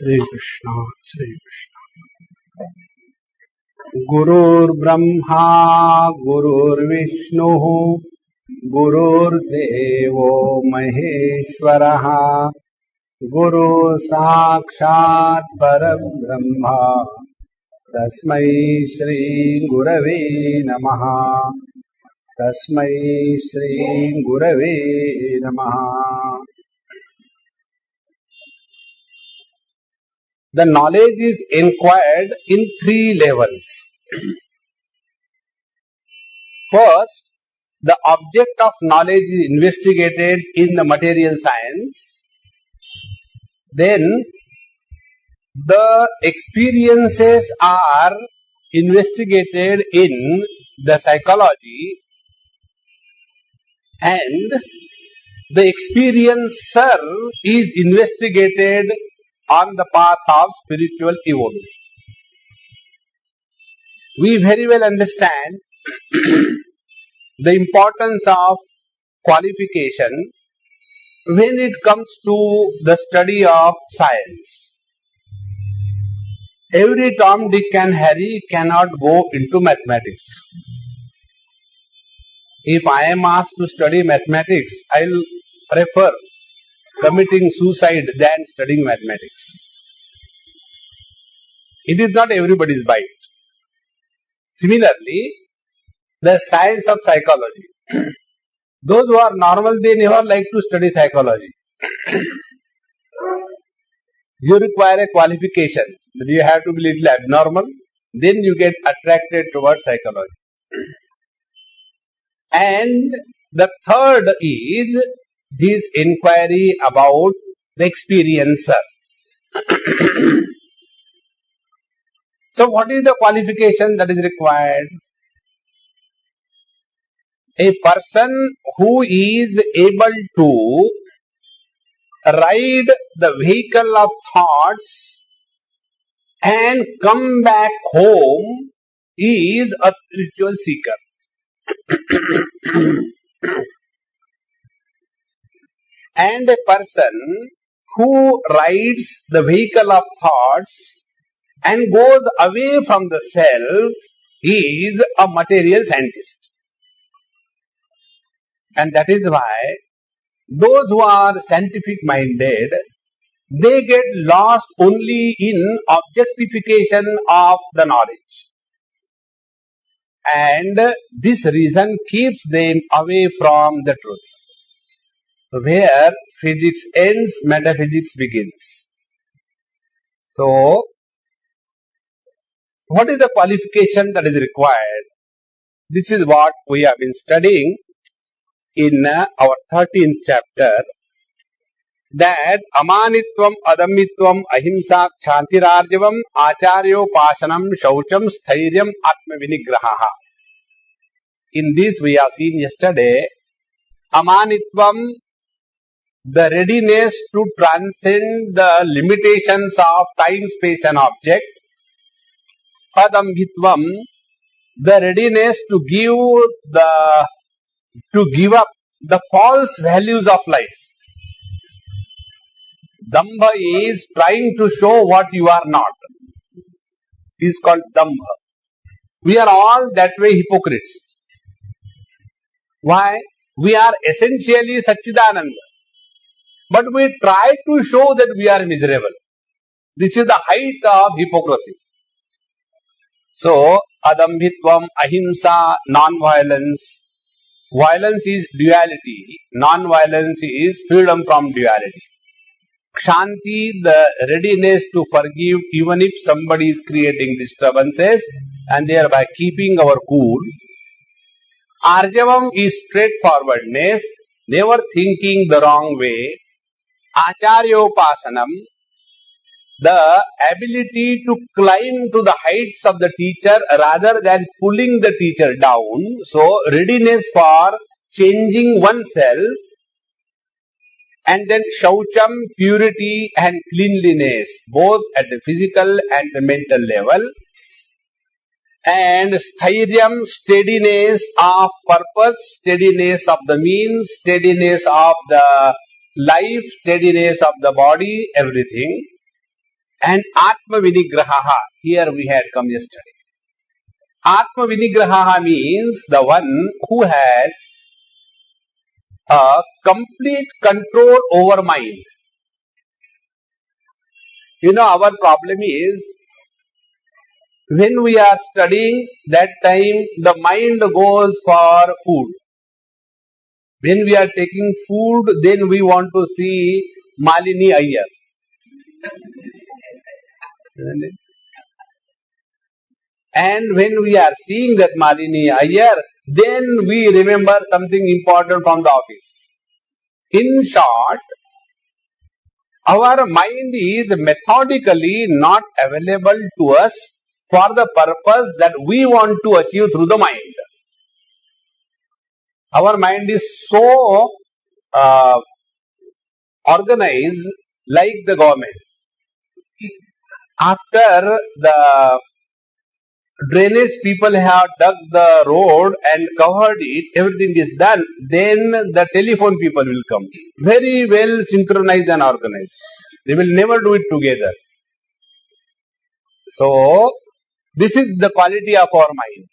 Shri Krishna, Shri Krishna. Gurur Brahma, Gurur Vishnu, Gurur Devo Maheshwaraha, Guru Sakshat Parabrahma, Tasmai Shri Gurave Namaha, Tasmai Shri Gurave Namaha. The knowledge is inquired in three levels. First, the object of knowledge is investigated in the material science. Then, the experiences are investigated in the psychology, and the experiencer is investigated on the path of spiritual evolution. We very well understand the importance of qualification when it comes to the study of science. Every Tom, Dick and Harry cannot go into mathematics. If I am asked to study mathematics, I will prefer committing suicide than studying mathematics. It is not everybody's bite. Similarly, the science of psychology. Those who are normal, they never like to study psychology. You require a qualification. You have to be little abnormal. Then you get attracted towards psychology. And the third is this inquiry about the experiencer. So what is the qualification that is required? A person who is able to ride the vehicle of thoughts and come back home is a spiritual seeker. And a person who rides the vehicle of thoughts and goes away from the self is a material scientist. And that is why those who are scientific minded, they get lost only in objectification of the knowledge. And this reason keeps them away from the truth. So where physics ends, metaphysics begins. So, what is the qualification that is required? This is what we have been studying in our 13th chapter, that amanitvam, adamitvam, ahimsa, kshantirarjavam, acharyo, pasanam, shaucham, sthiryam, atma vinigraha. In this we have seen yesterday, amanitvam, the readiness to transcend the limitations of time, space and object. Adambhitvam, the readiness to give up the false values of life. Dambha is trying to show what you are not. It is called Dambha. We are all that way hypocrites. Why? We are essentially Satchidananda. But we try to show that we are miserable. This is the height of hypocrisy. So, adambhitvam, ahimsa, non-violence. Violence is duality. Non-violence is freedom from duality. Kshanti, the readiness to forgive even if somebody is creating disturbances and thereby keeping our cool. Arjavam is straightforwardness, never thinking the wrong way. Acharyopasanam, the ability to climb to the heights of the teacher rather than pulling the teacher down. So, readiness for changing oneself. And then shaucham, purity and cleanliness, both at the physical and the mental level. And sthiryam, steadiness of purpose, steadiness of the means, steadiness of the life, steadiness of the body, everything. And Atma Vinigraha, here we had come yesterday. Atma Vinigraha means the one who has a complete control over mind. Our problem is, when we are studying, that time the mind goes for food. When we are taking food, then we want to see Malini Iyer. And when we are seeing that Malini Iyer, then we remember something important from the office. In short, our mind is methodically not available to us for the purpose that we want to achieve through the mind. Our mind is so organized like the government. After the drainage people have dug the road and covered it, everything is done, then the telephone people will come. Very well synchronized and organized. They will never do it together. So, this is the quality of our mind.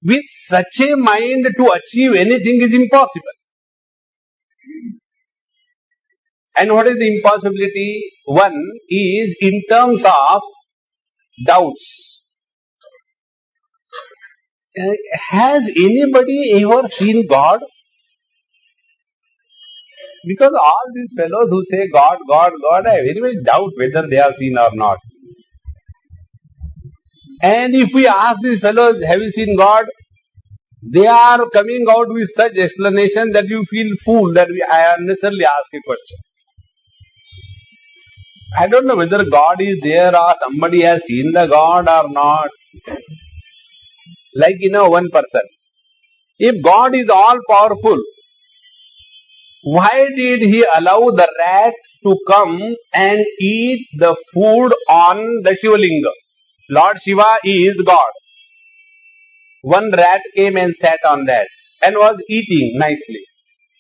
With such a mind to achieve anything is impossible. And what is the impossibility? One is in terms of doubts. Has anybody ever seen God? Because all these fellows who say God, God, God, I very much doubt whether they have seen or not. And if we ask these fellows, have you seen God? They are coming out with such explanation that you feel fooled that I unnecessarily ask a question. I don't know whether God is there or somebody has seen the God or not. Like one person. If God is all powerful, why did he allow the rat to come and eat the food on the Shivalinga? Lord Shiva is God. One rat came and sat on that and was eating nicely.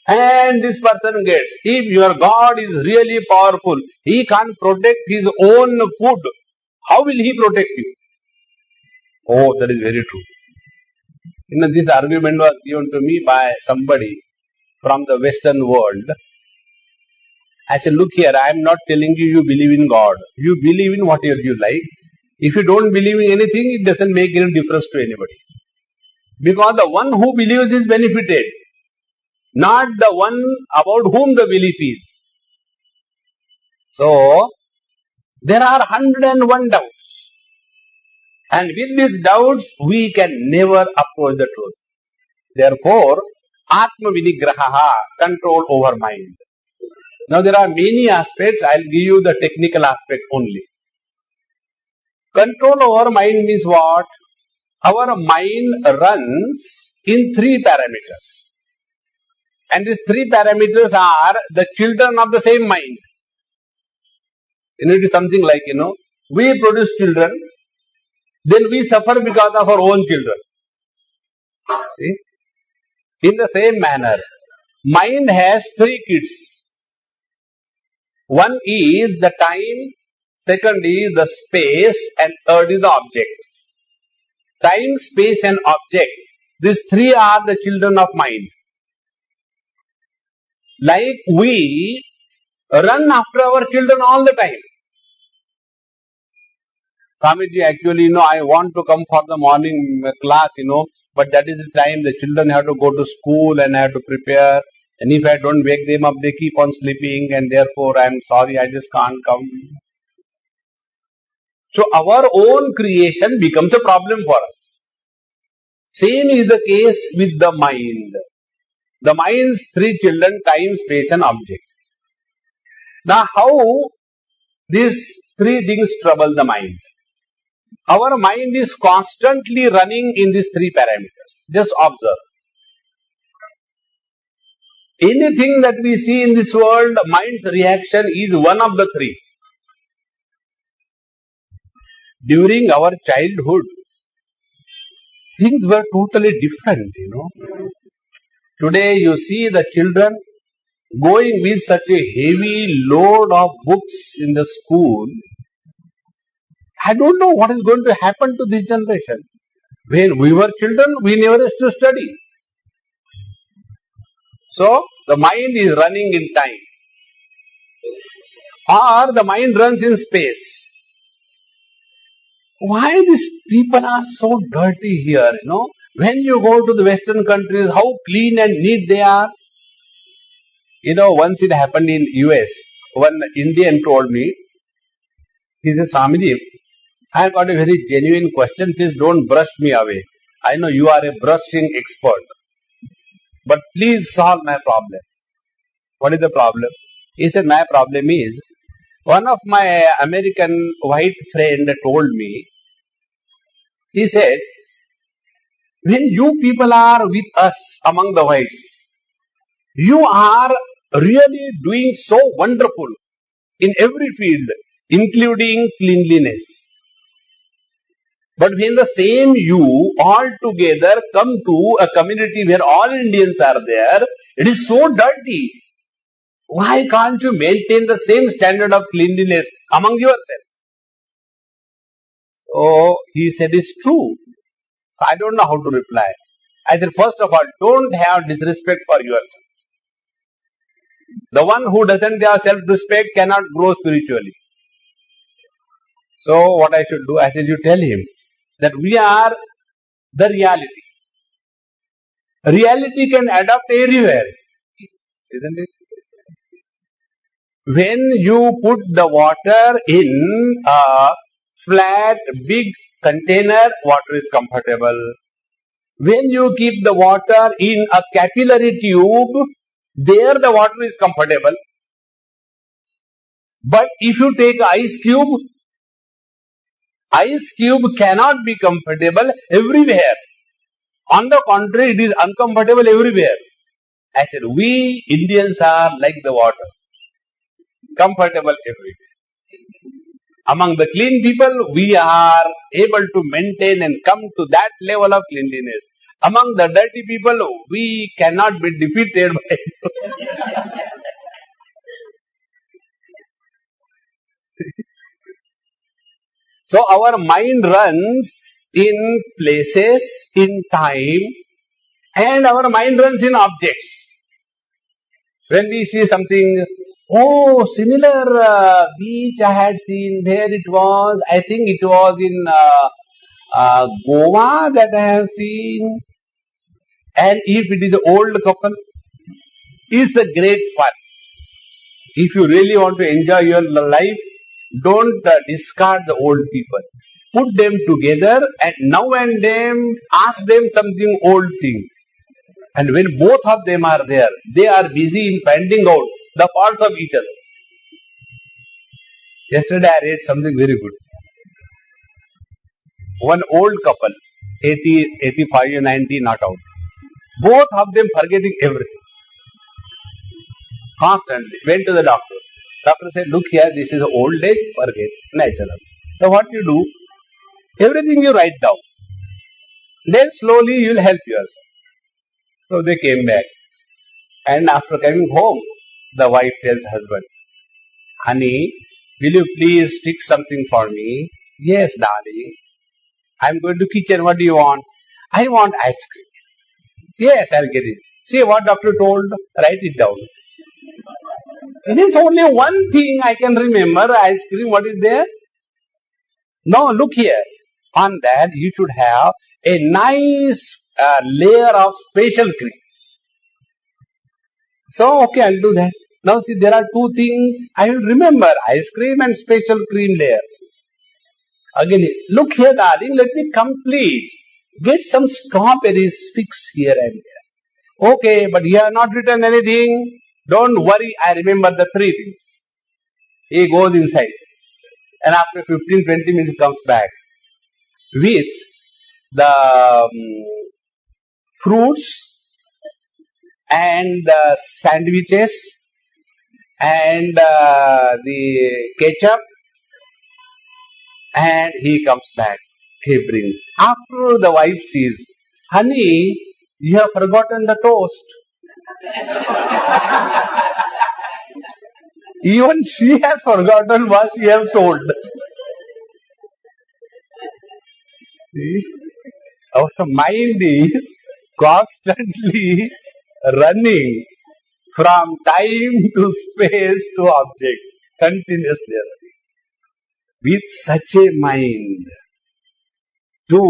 And this person gets, if your God is really powerful, he can't protect his own food. How will he protect you? Oh, that is very true. This argument was given to me by somebody from the Western world. I said, look here, I am not telling you believe in God. You believe in whatever you like. If you don't believe in anything, it doesn't make any difference to anybody. Because the one who believes is benefited, not the one about whom the belief is. So, there are 101 doubts. And with these doubts, we can never approach the truth. Therefore, Atma Vinigraha, control over mind. Now there are many aspects, I will give you the technical aspect only. Control over mind means what? Our mind runs in 3 parameters. And these 3 parameters are the children of the same mind. It is something like, we produce children, then we suffer because of our own children. See? In the same manner, mind has 3 kids. One is the time, second is the space, and third is the object. Time, space and object. These 3 are the children of mind. Like we run after our children all the time. Swamiji, actually, I want to come for the morning class, but that is the time the children have to go to school and I have to prepare. And if I don't wake them up, they keep on sleeping and therefore I am sorry, I just can't come. So our own creation becomes a problem for us. Same is the case with the mind. The mind's 3 children, time, space and object. Now how these 3 things trouble the mind? Our mind is constantly running in these 3 parameters. Just observe. Anything that we see in this world, mind's reaction is one of the 3. During our childhood, things were totally different, Today you see the children going with such a heavy load of books in the school I don't know what is going to happen to this generation. When we were children, we never used to study. So, the mind is running in time. Or the mind runs in space. Why these people are so dirty here, When you go to the Western countries, how clean and neat they are. Once it happened in US, one Indian told me, he said, Swamiji, I got a very genuine question, please don't brush me away. I know you are a brushing expert, but please solve my problem. What is the problem? He said, my problem is, one of my American white friend told me, he said, when you people are with us among the whites, you are really doing so wonderful in every field, including cleanliness. But when the same you all together come to a community where all Indians are there, it is so dirty. Why can't you maintain the same standard of cleanliness among yourselves? So he said, it's true. I don't know how to reply. I said, first of all, don't have disrespect for yourself. The one who doesn't have self-respect cannot grow spiritually. So what I should do? I said, you tell him that we are the reality. Reality can adapt everywhere. Isn't it? When you put the water in a flat, big container, water is comfortable. When you keep the water in a capillary tube, there the water is comfortable. But if you take ice cube cannot be comfortable everywhere. On the contrary, it is uncomfortable everywhere. I said, we Indians are like the water, comfortable everywhere. Among the clean people, we are able to maintain and come to that level of cleanliness. Among the dirty people, we cannot be defeated by it. So our mind runs in places, in time, and our mind runs in objects. When we see something, oh, similar beach I had seen, where it was, I think it was in Goa that I have seen. And if it is an old couple, it's a great fun. If you really want to enjoy your life, don't discard the old people. Put them together and now and then ask them something old thing. And when both of them are there, they are busy in finding out the parts of each other. Yesterday I read something very good. One old couple, 80, 85, 90, not out. Both of them forgetting everything. Constantly. Went to the doctor. Doctor said, look here, this is old age, forget. Natural. So what you do? Everything you write down. Then slowly you will help yourself. So they came back. And after coming home, the wife tells husband, honey, will you please fix something for me? Yes, darling. I am going to kitchen. What do you want? I want ice cream. Yes, I'll get it. See what doctor told? Write it down. It is only one thing I can remember. Ice cream, what is there? No, look here. On that, you should have a nice layer of special cream. So, okay, I'll do that. Now, see, there are two things I will remember. Ice cream and special cream layer. Again, look here, darling, let me complete. Get some strawberries fixed here and there. Okay, but you have not written anything. Don't worry, I remember the three things. He goes inside. And after 15-20 minutes comes back with the fruits and sandwiches and the ketchup, and he comes back. He brings. After the wife sees, honey, you have forgotten the toast. Even she has forgotten what she has told. Our mind is constantly running from time to space to objects, continuously running. With such a mind, to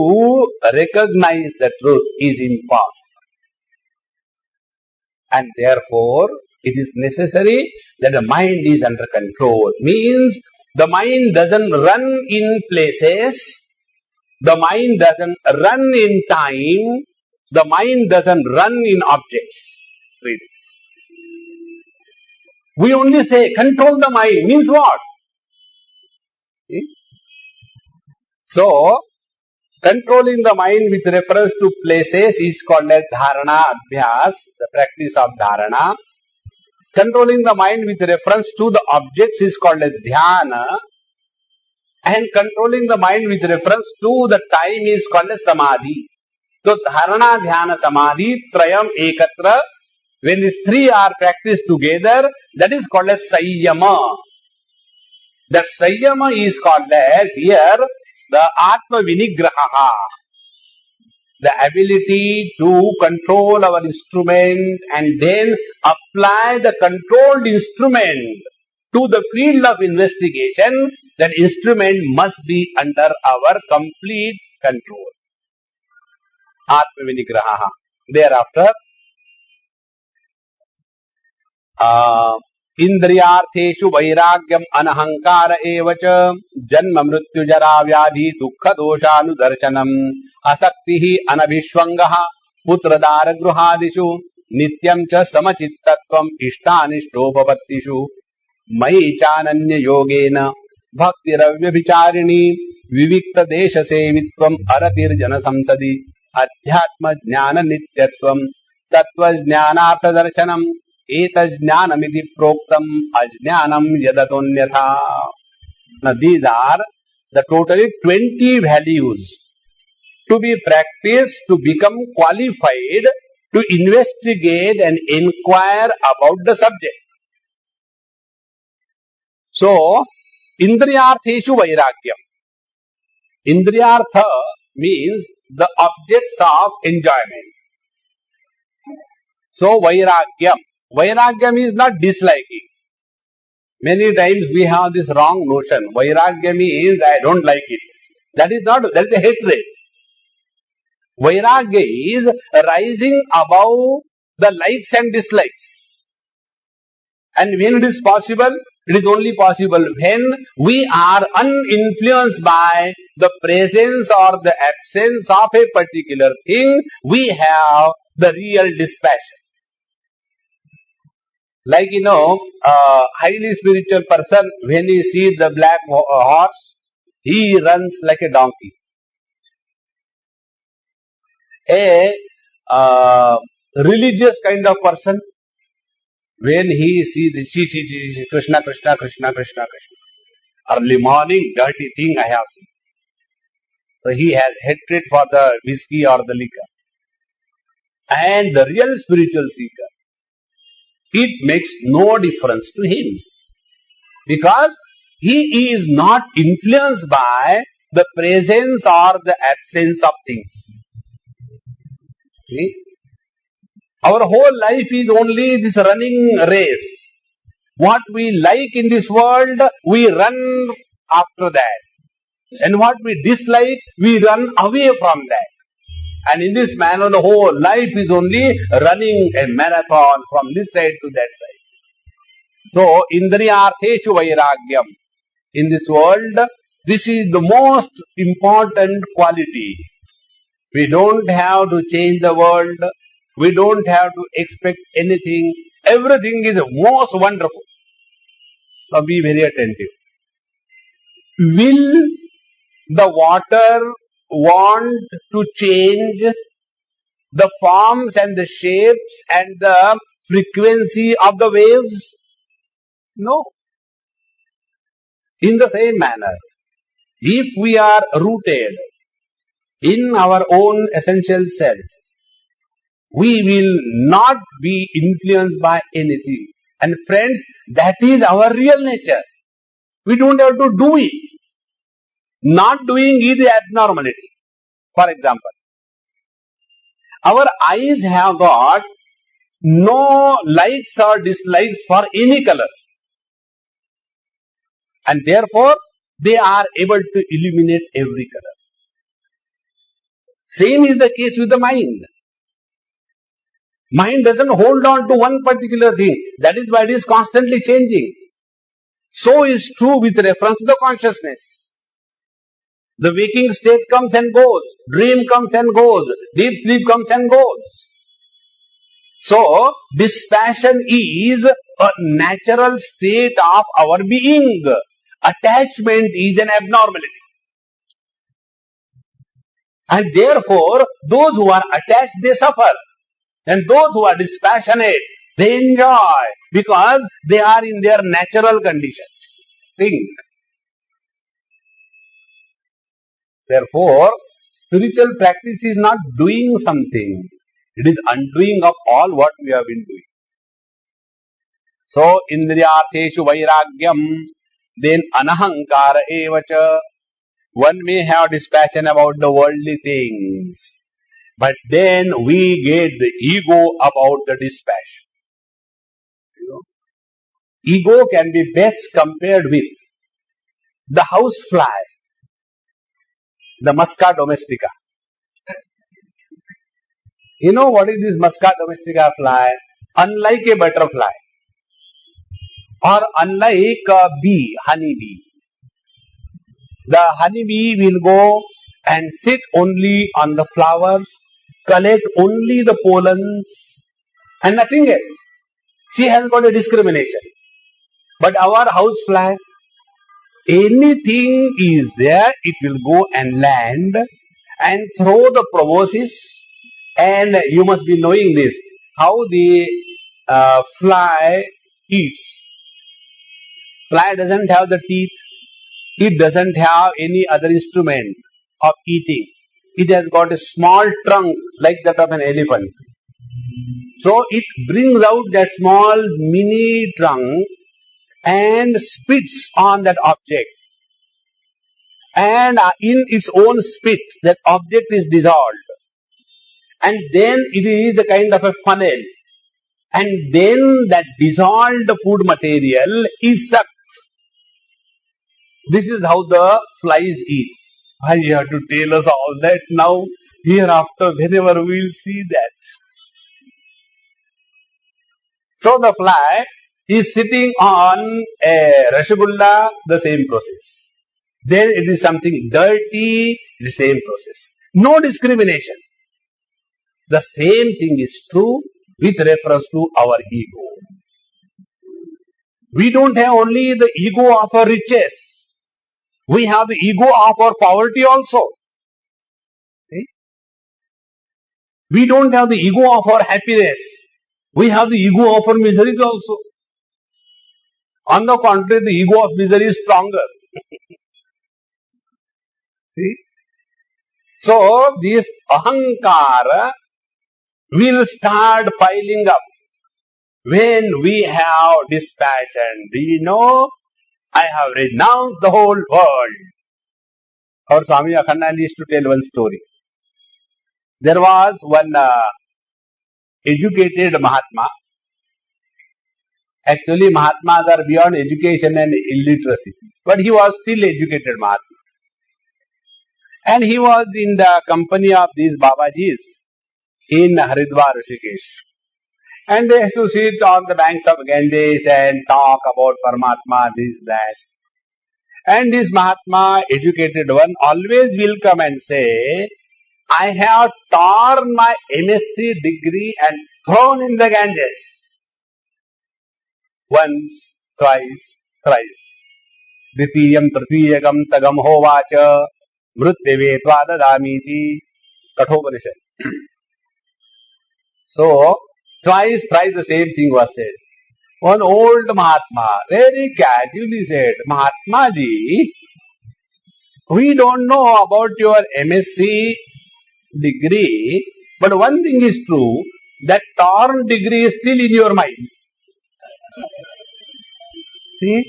recognize the truth is impossible. And therefore, it is necessary that the mind is under control. Means the mind doesn't run in places, the mind doesn't run in time, the mind doesn't run in objects. Three things. We only say control the mind. Means what? So, controlling the mind with reference to places is called as dharana abhyas, the practice of dharana. Controlling the mind with reference to the objects is called as dhyana. And controlling the mind with reference to the time is called as samadhi. So, dharana, dhyana, samadhi, trayam, ekatra. When these three are practiced together, that is called as sayyama. That sayyama is called as here the atma vinigraha. The ability to control our instrument and then apply the controlled instrument to the field of investigation. That instrument must be under our complete control. Atma vinigraha. Thereafter, Indriyartheshu vairagyam anahankara evacha janma mrityu jara vyadhi dukkha doshanu darshanam asaktihi anabhishvangaha putradara gruhadishu nityam cha samachittatvam ishtanishtopavattishu mai chananya yogena bhaktiravyavicharini vivikta desha sevitvam aratir jana samsadi adhyatma jnana nityatvam tattva jnanartha darshanam etajnanamiti proktam ajnanam yadatonyatha. Now these are the totally 20 values to be practiced to become qualified to investigate and inquire about the subject. So, indriyartheshu vairagyam. Indriyartha means the objects of enjoyment. So, vairagyam. Vairagyam is not disliking. Many times we have this wrong notion. Vairagya means I don't like it. That is a hatred. Vairagya is rising above the likes and dislikes. And when it is possible, it is only possible when we are uninfluenced by the presence or the absence of a particular thing, we have the real dispassion. Like, highly spiritual person, when he sees the black horse, he runs like a donkey. A religious kind of person, when he sees Krishna, Krishna, Krishna, Krishna, Krishna, early morning, dirty thing I have seen. So he has hatred for the whiskey or the liquor. And the real spiritual seeker, it makes no difference to him. Because he is not influenced by the presence or the absence of things. See? Our whole life is only this running race. What we like in this world, we run after that. And what we dislike, we run away from that. And in this manner, the whole life is only running a marathon from this side to that side. So, indriyartheshu vairagyam. In this world, this is the most important quality. We don't have to change the world. We don't have to expect anything. Everything is most wonderful. So, be very attentive. Will the water want to change the forms and the shapes and the frequency of the waves? No. In the same manner, if we are rooted in our own essential self, we will not be influenced by anything. And friends, that is our real nature. We don't have to do it. Not doing is the abnormality. For example, our eyes have got no likes or dislikes for any color. And therefore, they are able to illuminate every color. Same is the case with the mind. Mind doesn't hold on to one particular thing. That is why it is constantly changing. So is true with reference to the consciousness. The waking state comes and goes. Dream comes and goes. Deep sleep comes and goes. So, dispassion is a natural state of our being. Attachment is an abnormality. And therefore, those who are attached, they suffer. And those who are dispassionate, they enjoy. Because they are in their natural condition. Think. Therefore, spiritual practice is not doing something. It is undoing of all what we have been doing. So, indriyartheshu vairagyam, then anahankara evacha. One may have dispassion about the worldly things, but then we get the ego about the dispassion. Ego can be best compared with the housefly, the Musca domestica. You know what is this Musca domestica fly? Unlike a butterfly or unlike a bee, honey bee. The honeybee will go and sit only on the flowers, collect only the pollens and nothing else. She has got a discrimination. But our housefly, anything is there, it will go and land and throw the proboscis. And you must be knowing this, how the fly eats. Fly doesn't have the teeth. It doesn't have any other instrument of eating. It has got a small trunk like that of an elephant. So it brings out that small mini trunk and spits on that object. And in its own spit, that object is dissolved. And then it is a kind of a funnel. And then that dissolved food material is sucked. This is how the flies eat. Why you have to tell us all that now? Hereafter, whenever we will see that. So the fly is sitting on a rasgulla, the same process. Then it is something dirty, the same process. No discrimination. The same thing is true with reference to our ego. We don't have only the ego of our riches. We have the ego of our poverty also. See? We don't have the ego of our happiness. We have the ego of our miseries also. On the contrary, the ego of misery is stronger. See? So, this ahankara will start piling up when we have dispassion. Do you know? I have renounced the whole world. Our Swami Akhandananda used to tell one story. There was one educated Mahatma. Actually, Mahatmas are beyond education and illiteracy. But he was still educated Mahatma. And he was in the company of these Babajis in Haridwar, Rishikesh. And they have to sit on the banks of Ganges and talk about Paramatma, this, that. And this Mahatma, educated one, always will come and say, I have torn my MSc degree and thrown in the Ganges. Once, twice, thrice. Dvitiyam tritiyakam tagam hovacha mrutyave tvadadamiti Kathopanishad. So, twice, thrice the same thing was said. One old Mahatma very casually said, Mahatma ji, we don't know about your MSc degree, but one thing is true, that torn degree is still in your mind. See?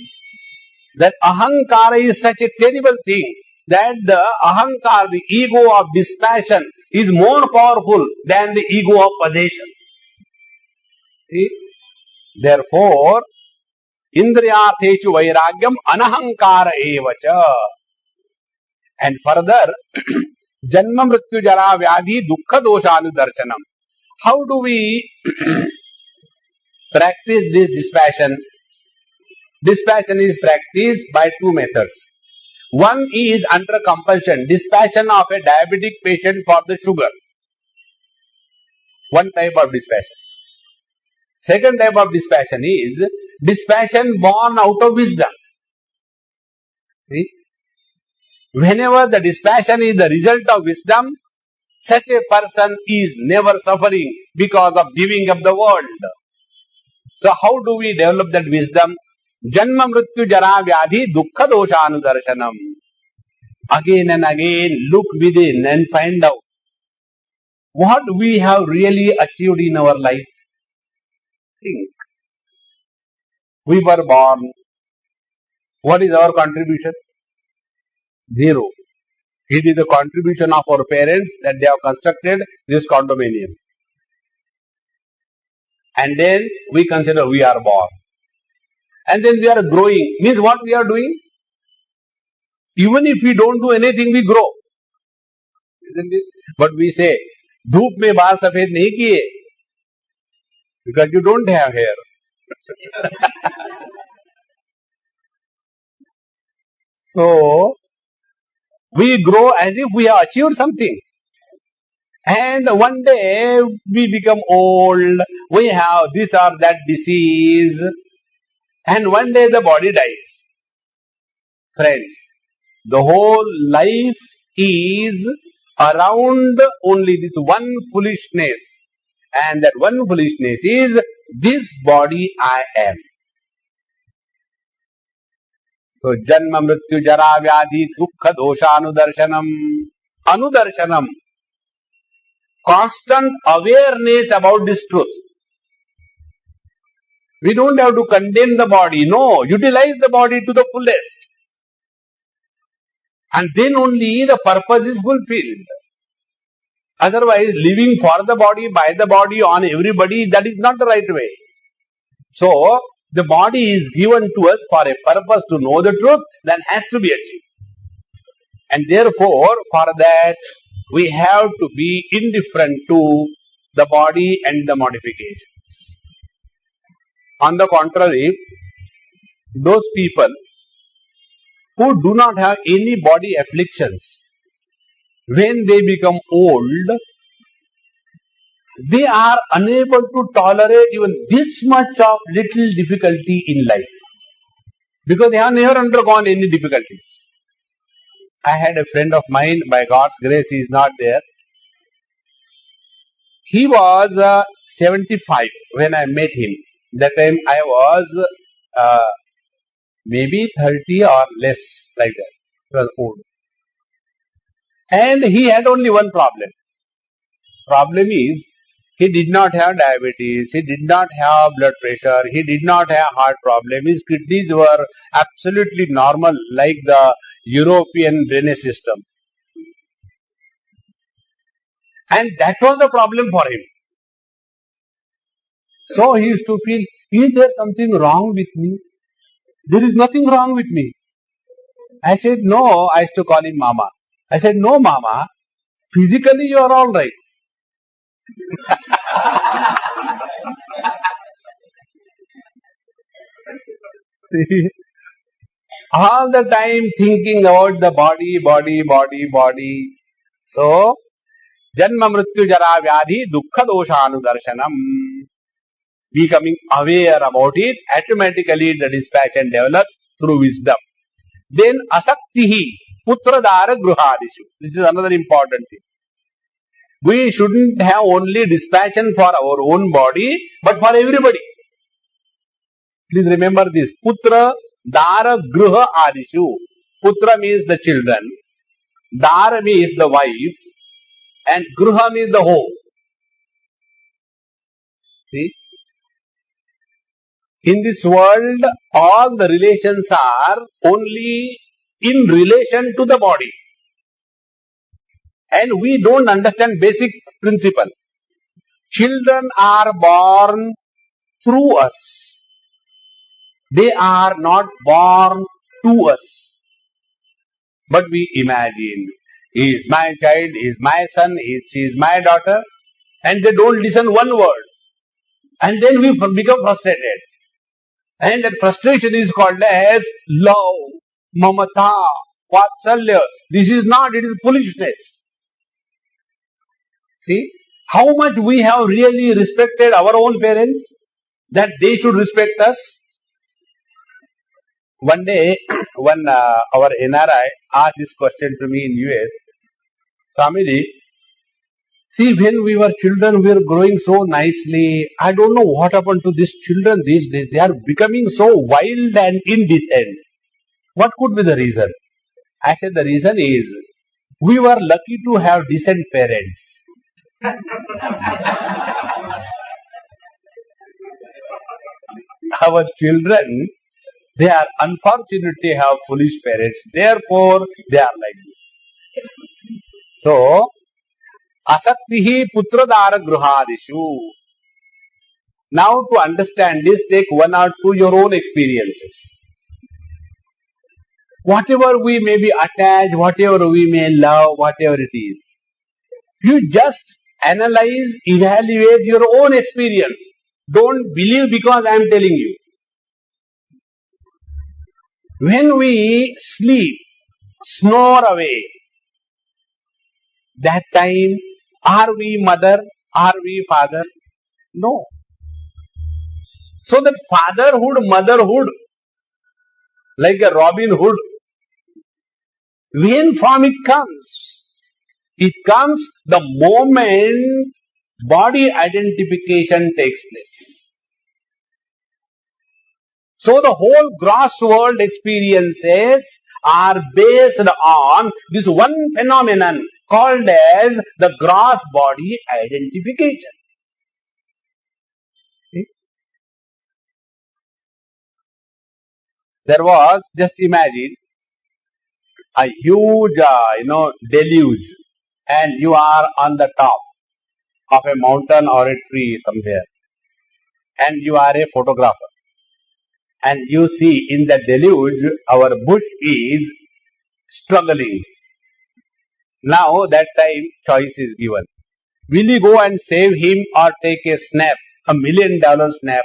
That ahankara is such a terrible thing. that the ahankar, the ego of dispassion, is more powerful than the ego of possession. See? Therefore, indriyartheshu vairagyam anahankara evacha. And further, janma mrityu jara vyadhi dukkha doshanu darshanam. How do we practice this dispassion? Dispassion is practiced by two methods. One is under compulsion, dispassion of a diabetic patient for the sugar. One type of dispassion. Second type of dispassion is dispassion born out of wisdom. See? Whenever the dispassion is the result of wisdom, such a person is never suffering because of giving up the world. So how do we develop that wisdom? Janma mrityu jara vyadhi dukkha doshanu darshanam. Again and again look within and find out what we have really achieved in our life. Think. We were born. What is our contribution? Zero. It is the contribution of our parents that they have constructed this condominium. And then we consider we are born. And then we are growing. Means what we are doing? Even if we don't do anything, we grow. Isn't it? But we say, धूप में बाल सफेद नहीं किए, because you don't have hair. So, we grow as if we have achieved something. And one day we become old, we have this or that disease, and one day the body dies. Friends, the whole life is around only this one foolishness. And that one foolishness is, this body I am. So, janma mrityu jara vyadhi dukkha dosha anudarshanam. Anudarshanam. Constant awareness about this truth. We don't have to condemn the body. No, utilize the body to the fullest. And then only the purpose is fulfilled. Otherwise, living for the body, by the body, on everybody, that is not the right way. So, the body is given to us for a purpose to know the truth that has to be achieved. And therefore, for that, we have to be indifferent to the body and the modifications. On the contrary, those people who do not have any body afflictions, when they become old, they are unable to tolerate even this much of little difficulty in life. Because they have never undergone any difficulties. I had a friend of mine, by God's grace he is not there. He was 75 when I met him. That time I was maybe 30 or less, like that. He was old. And he had only one problem. Problem is, he did not have diabetes, he did not have blood pressure, he did not have heart problem. His kidneys were absolutely normal, like the European drainage system. And that was the problem for him. So he used to feel, is there something wrong with me? There is nothing wrong with me. I said, no. I used to call him Mama. I said, no, Mama, physically you are all right. All the time thinking about the body. So, janma mrityu jara vyadhi dukkha doshanu darshanam. Becoming aware about it, automatically the dispassion develops through wisdom. Then asaktihi putradara gruhadishu. This is another important thing. We shouldn't have only dispassion for our own body, but for everybody. Please remember this. Putra, dara, gruha, adishu. Putra means the children. Dara means the wife. And gruha means the home. See? In this world, all the relations are only in relation to the body. And we don't understand basic principle. Children are born through us. They are not born to us. But we imagine, he is my child, he is my son, she is my daughter, and they don't listen one word. And then we become frustrated. And that frustration is called as love, mamata, vatsalya. This is not, it is foolishness. See, how much we have really respected our own parents, that they should respect us. One day, when our NRI asked this question to me in US, Swamiji, see, when we were children, we were growing so nicely. I don't know what happened to these children these days. They are becoming so wild and indecent. What could be the reason? I said the reason is, we were lucky to have decent parents. Our children, they are unfortunately have foolish parents. Therefore, they are like this. So, asaktihi putradara gruhadishu. Now to understand this, take one or two your own experiences. Whatever we may be attached, whatever we may love, whatever it is, you just analyze, evaluate your own experience. Don't believe because I am telling you. When we sleep, snore away, that time, are we mother? Are we father? No. So that fatherhood, motherhood, like a Robin Hood, when from it comes the moment body identification takes place. So the whole gross world experiences are based on this one phenomenon called as the gross body identification. See? There was, just imagine, a huge, deluge, and you are on the top of a mountain or a tree somewhere, and you are a photographer, and you see in the deluge our bush is struggling. Now that time choice is given. Will you go and save him or take a snap, $1 million snap?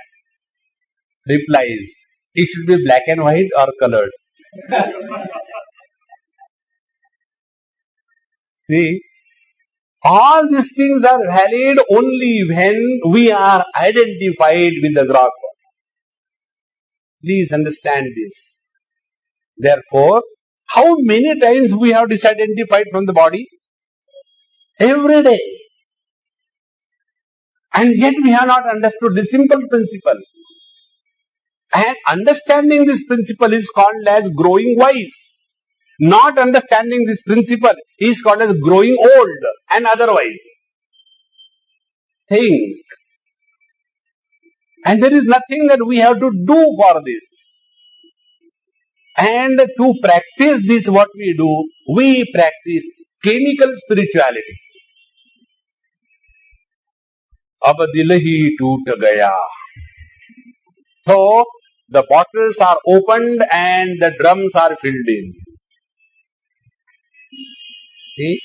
Replies, it should be black and white or colored. See, all these things are valid only when we are identified with the gross body. Please understand this. Therefore, how many times we have disidentified from the body? Every day. And yet we have not understood this simple principle. And understanding this principle is called as growing wise. Not understanding this principle is called as growing old and otherwise. Think. And there is nothing that we have to do for this. And to practice this, what we do, we practice chemical spirituality. Ab dil hi toot gaya. So, the bottles are opened and the drums are filled in. See,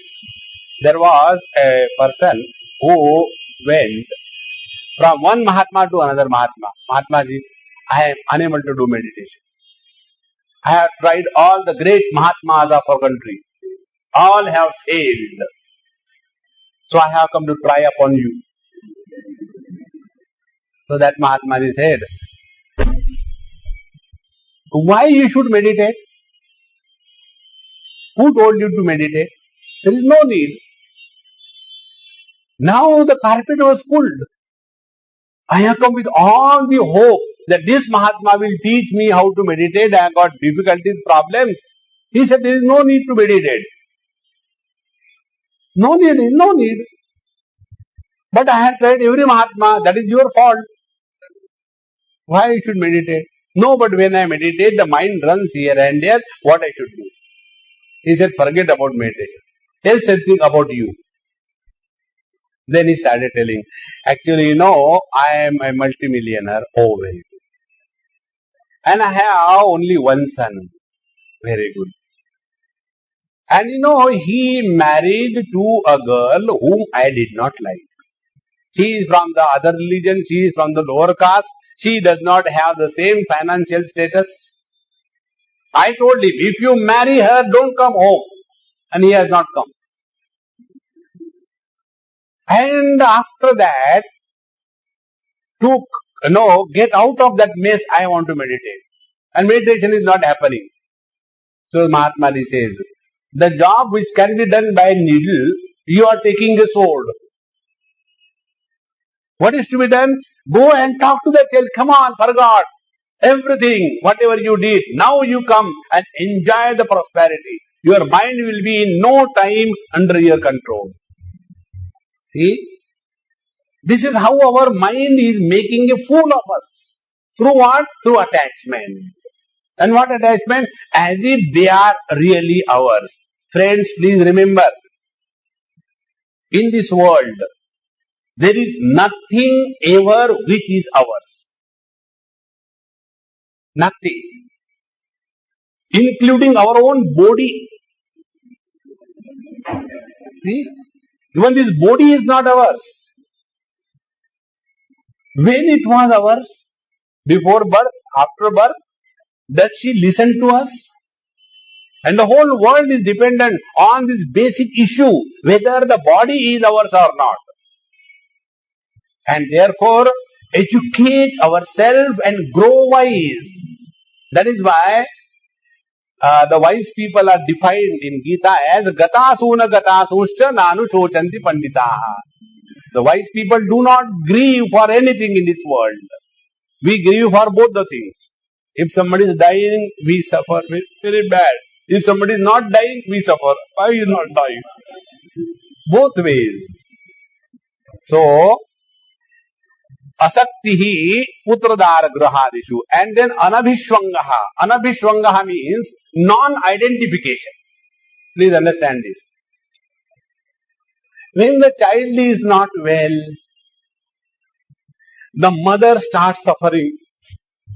there was a person who went from one Mahatma to another Mahatma. Mahatmaji, I am unable to do meditation. I have tried all the great Mahatmas of our country. All have failed. So I have come to try upon you. So that Mahatmaji said, why you should meditate? Who told you to meditate? There is no need. Now the carpet was pulled. I have come with all the hope that this Mahatma will teach me how to meditate. I have got difficulties, problems. He said there is no need to meditate. No need. But I have tried every Mahatma. That is your fault. Why I should meditate? No, but when I meditate, the mind runs here and there. What I should do? He said, forget about meditation. Tell something about you. Then he started telling, actually, I am a multimillionaire. Oh, very good. And I have only one son. Very good. And he married to a girl whom I did not like. She is from the other religion, she is from the lower caste, she does not have the same financial status. I told him, if you marry her, don't come home. And he has not come. And after that, to get out of that mess, I want to meditate. And meditation is not happening. So Mahatma Ji says, the job which can be done by a needle, you are taking a sword. What is to be done? Go and talk to the child. Come on, forgot everything, whatever you did. Now you come and enjoy the prosperity. Your mind will be in no time under your control. See? This is how our mind is making a fool of us. Through what? Through attachment. And what attachment? As if they are really ours. Friends, please remember, in this world, there is nothing ever which is ours. Nothing. Including our own body. See? Even this body is not ours. When it was ours, before birth, after birth, does she listen to us? And the whole world is dependent on this basic issue, whether the body is ours or not. And therefore, educate ourselves and grow wise. That is why the wise people are defined in Gita as gatasuna gatasuscha nanu chochanti panditaha. The wise people do not grieve for anything in this world. We grieve for both the things. If somebody is dying, we suffer very bad. If somebody is not dying, we suffer. Why you not dying? Both ways. So, asaktihi putradara grahadishu. And then anabhishwangaha. Anabhishwangaha means non-identification. Please understand this. When the child is not well, the mother starts suffering.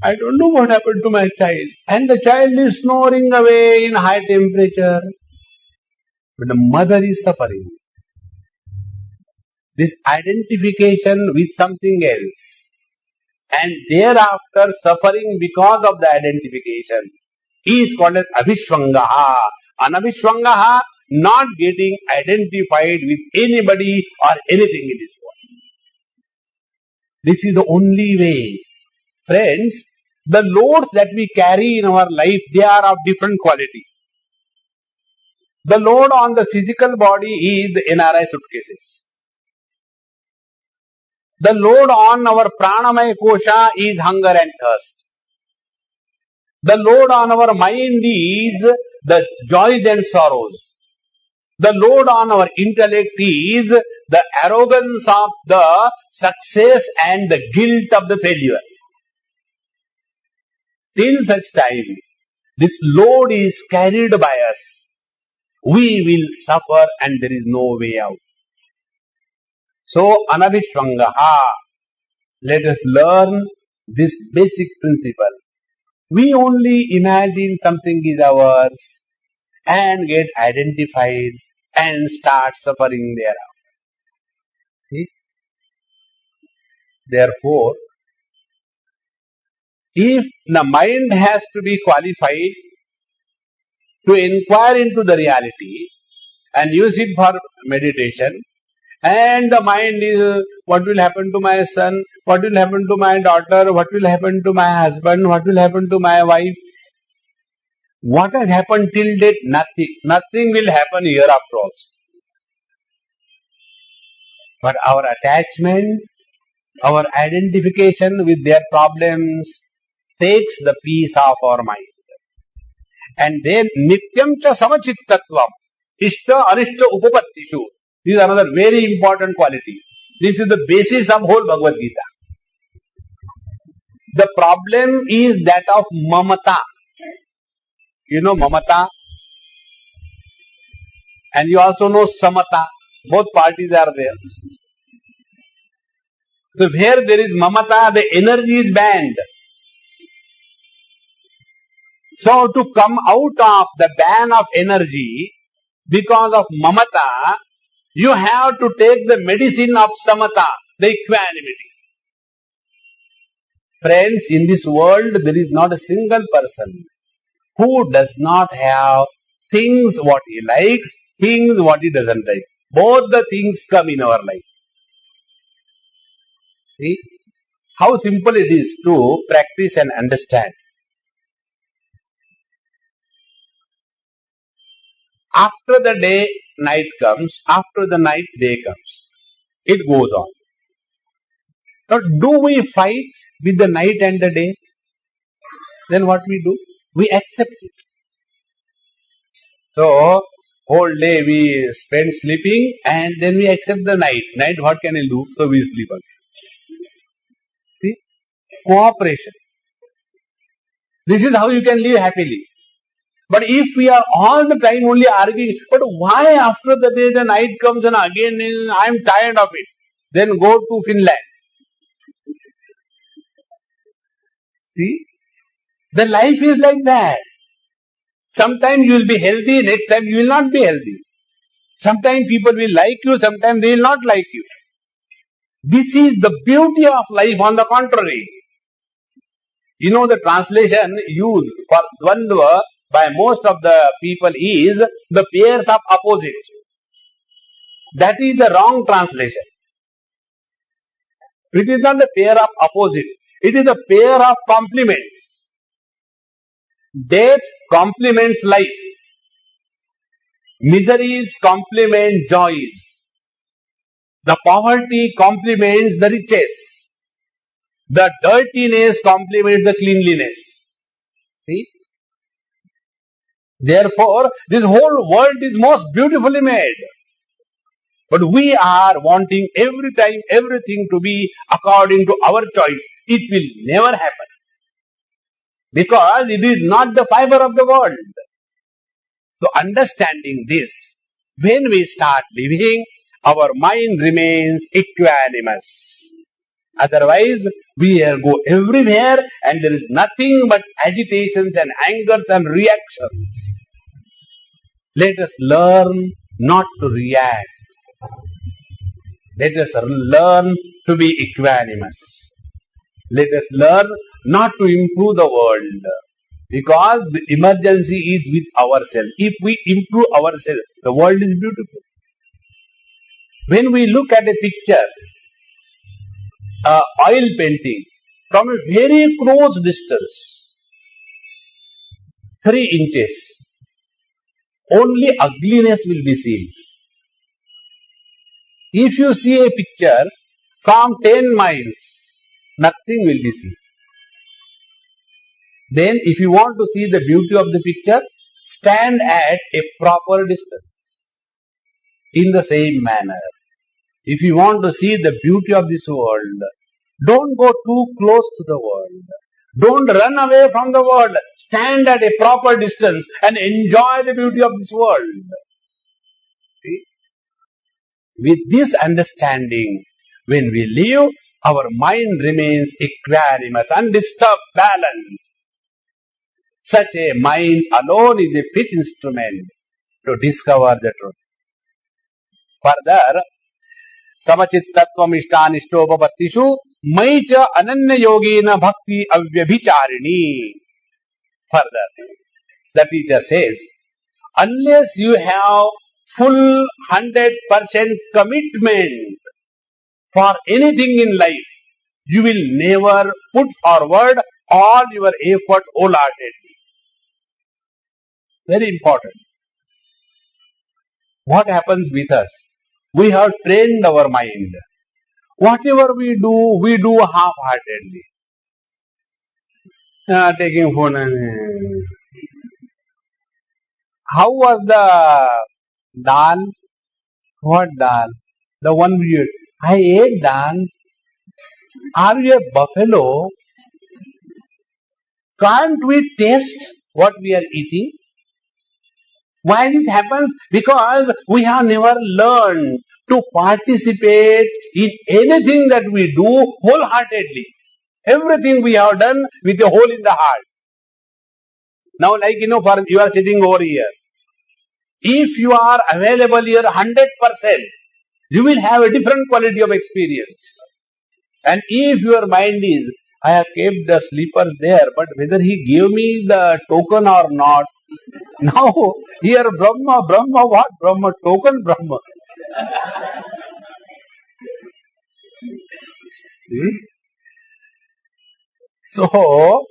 I don't know what happened to my child. And the child is snoring away in high temperature. But the mother is suffering. This identification with something else. And thereafter suffering because of the identification is called as abhishwangaha. Anabhishwangaha, not getting identified with anybody or anything in this world. This is the only way. Friends, the loads that we carry in our life, they are of different quality. The load on the physical body is the NRI suitcases. The load on our pranamaya kosha is hunger and thirst. The load on our mind is the joys and sorrows. The load on our intellect is the arrogance of the success and the guilt of the failure. Till such time, this load is carried by us, we will suffer and there is no way out. So, anabhishwangaha, let us learn this basic principle. We only imagine something is ours and get identified and start suffering thereafter. See? Therefore, if the mind has to be qualified to inquire into the reality and use it for meditation, and the mind is, what will happen to my son, what will happen to my daughter, what will happen to my husband, what will happen to my wife. What has happened till date? Nothing. Nothing will happen hereafter also. But our attachment, our identification with their problems takes the peace of our mind. And then nityam cha samachittattvam, ishta anishta upapattishu. This is another very important quality. This is the basis of whole Bhagavad Gita. The problem is that of mamata. You know mamata? And you also know samata. Both parties are there. So where there is mamata, the energy is banned. So to come out of the ban of energy because of mamata, you have to take the medicine of samata, the equanimity. Friends, in this world there is not a single person who does not have things what he likes, things what he doesn't like. Both the things come in our life. See how simple it is to practice and understand. After the day, night comes. After the night, day comes. It goes on. Now, do we fight with the night and the day? Then what we do? We accept it. So, whole day we spend sleeping and then we accept the night. Night, what can I do? So we sleep again. See? Cooperation. This is how you can live happily. But if we are all the time only arguing, but why after the day the night comes and again I am tired of it, then go to Finland. See? The life is like that. Sometimes you will be healthy, next time you will not be healthy. Sometimes people will like you, sometimes they will not like you. This is the beauty of life, on the contrary. You know, the translation used for dvandva by most of the people is the pairs of opposite. That is the wrong translation. It is not the pair of opposite. It is the pair of complements. Death complements life. Miseries complement joys. The poverty complements the riches. The dirtiness complements the cleanliness. See? Therefore, this whole world is most beautifully made. But we are wanting every time everything to be according to our choice. It will never happen. Because it is not the fiber of the world. So understanding this, when we start living, our mind remains equanimous. Otherwise, we go everywhere and there is nothing but agitations and angers and reactions. Let us learn not to react. Let us learn to be equanimous. Let us learn not to improve the world. Because the emergency is with ourselves. If we improve ourselves, the world is beautiful. When we look at a picture, oil painting, from a very close distance, 3 inches, only ugliness will be seen. If you see a picture from 10 miles, nothing will be seen. Then if you want to see the beauty of the picture, stand at a proper distance. In the same manner, if you want to see the beauty of this world, don't go too close to the world. Don't run away from the world. Stand at a proper distance and enjoy the beauty of this world. See? With this understanding, when we live, our mind remains equanimous, undisturbed, balanced. Such a mind alone is a fit instrument to discover the truth. Further, samachittatvam ishtanishtopapatishu maicha ananya yogena bhakti avyabhicharini. Further, the teacher says, unless you have full 100% commitment for anything in life, you will never put forward all your effort wholeheartedly. Very important. What happens with us? We have trained our mind. Whatever we do half-heartedly. Taking phone and... How was the dal? What dal? The one we ate. I ate dal. Are you a buffalo? Can't we taste what we are eating? Why this happens? Because we have never learned to participate in anything that we do wholeheartedly. Everything we have done with a hole in the heart. Now, like for you are sitting over here. If you are available here 100%, you will have a different quality of experience. And if your mind is, I have kept the slippers there, but whether he gave me the token or not, now here Brahma, what? Brahma, token Brahma. See? So,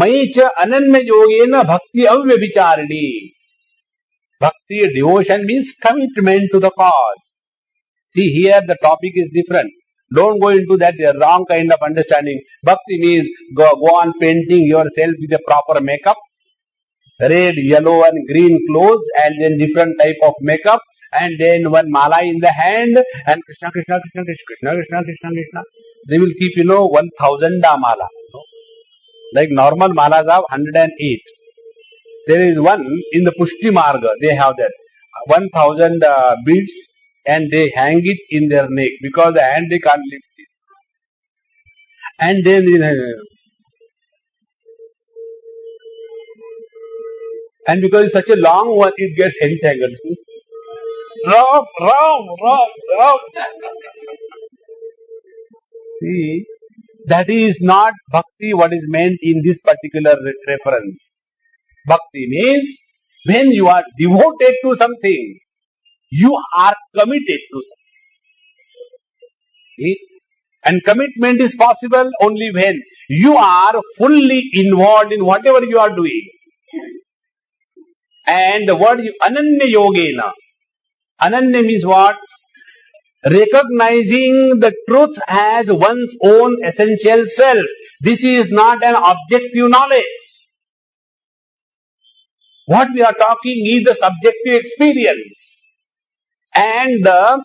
Maicha Ananya Yogena Bhakti Avyabhicharini. Bhakti, devotion means commitment to the cause. See, here the topic is different. Don't go into that wrong kind of understanding. Bhakti means go on painting yourself with a proper makeup. Red, yellow and green clothes and then different type of makeup. And then one mala in the hand and Krishna, Krishna, Krishna, Krishna, Krishna, Krishna, Krishna. They will keep, 1000 mala. Like normal malas have 108. There is one in the Pushti Marga, they have that 1000 beads and they hang it in their neck because the hand they can't lift it. And then and because it's such a long one, it gets entangled. Wrong. See, that is not bhakti what is meant in this particular reference. Bhakti means when you are devoted to something, you are committed to something. See? And commitment is possible only when you are fully involved in whatever you are doing. And the word Ananya Yogena. Ananya means what? Recognizing the truth as one's own essential self. This is not an objective knowledge. What we are talking is the subjective experience and the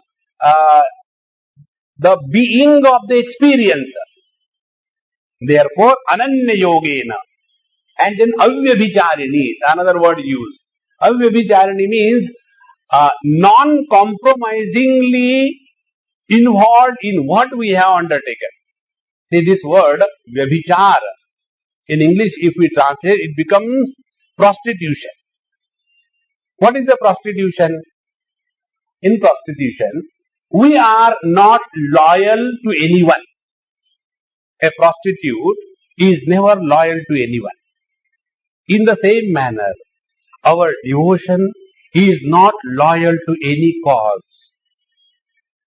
being of the experiencer. Therefore, Ananya Yogena. And then Avyabhicharini, another word used. Avyabhicharini means non-compromisingly involved in what we have undertaken. See, this word, Vyabhichar, in English, if we translate, it becomes prostitution. What is the prostitution? In prostitution, we are not loyal to anyone. A prostitute is never loyal to anyone. In the same manner, our devotion is not loyal to any cause.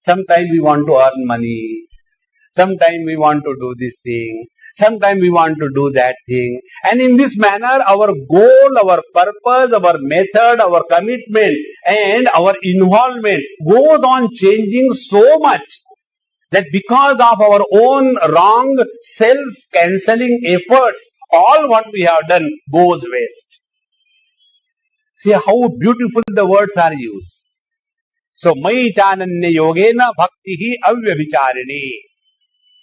Sometimes we want to earn money. Sometimes we want to do this thing. Sometimes we want to do that thing. And in this manner, our goal, our purpose, our method, our commitment and our involvement goes on changing so much that because of our own wrong self-cancelling efforts, all what we have done goes waste. See how beautiful the words are used. So, Mai Chananya Yogena Bhaktihi Avyabhicharini.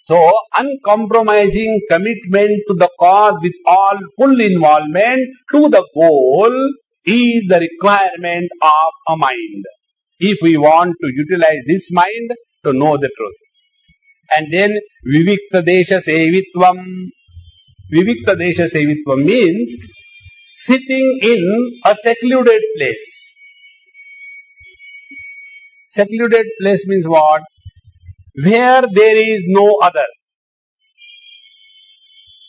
So, uncompromising commitment to the cause with all full involvement to the goal is the requirement of a mind. If we want to utilize this mind to know the truth. And then, Vivikta Desha Sevitvam. Vivikta Desha Sevitvam means sitting in a secluded place. Secluded place means what? Where there is no other.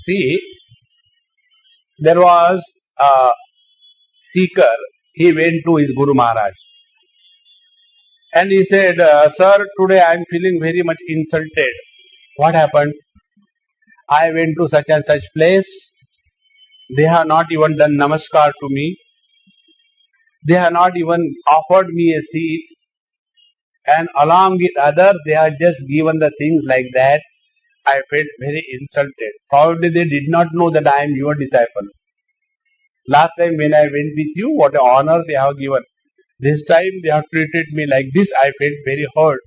See, there was a seeker, he went to his Guru Maharaj. And he said, sir, today I am feeling very much insulted. What happened? I went to such and such place. They have not even done namaskar to me. They have not even offered me a seat. And along with others, they have just given the things like that. I felt very insulted. Probably they did not know that I am your disciple. Last time when I went with you, what an honor they have given. This time they have treated me like this. I felt very hurt.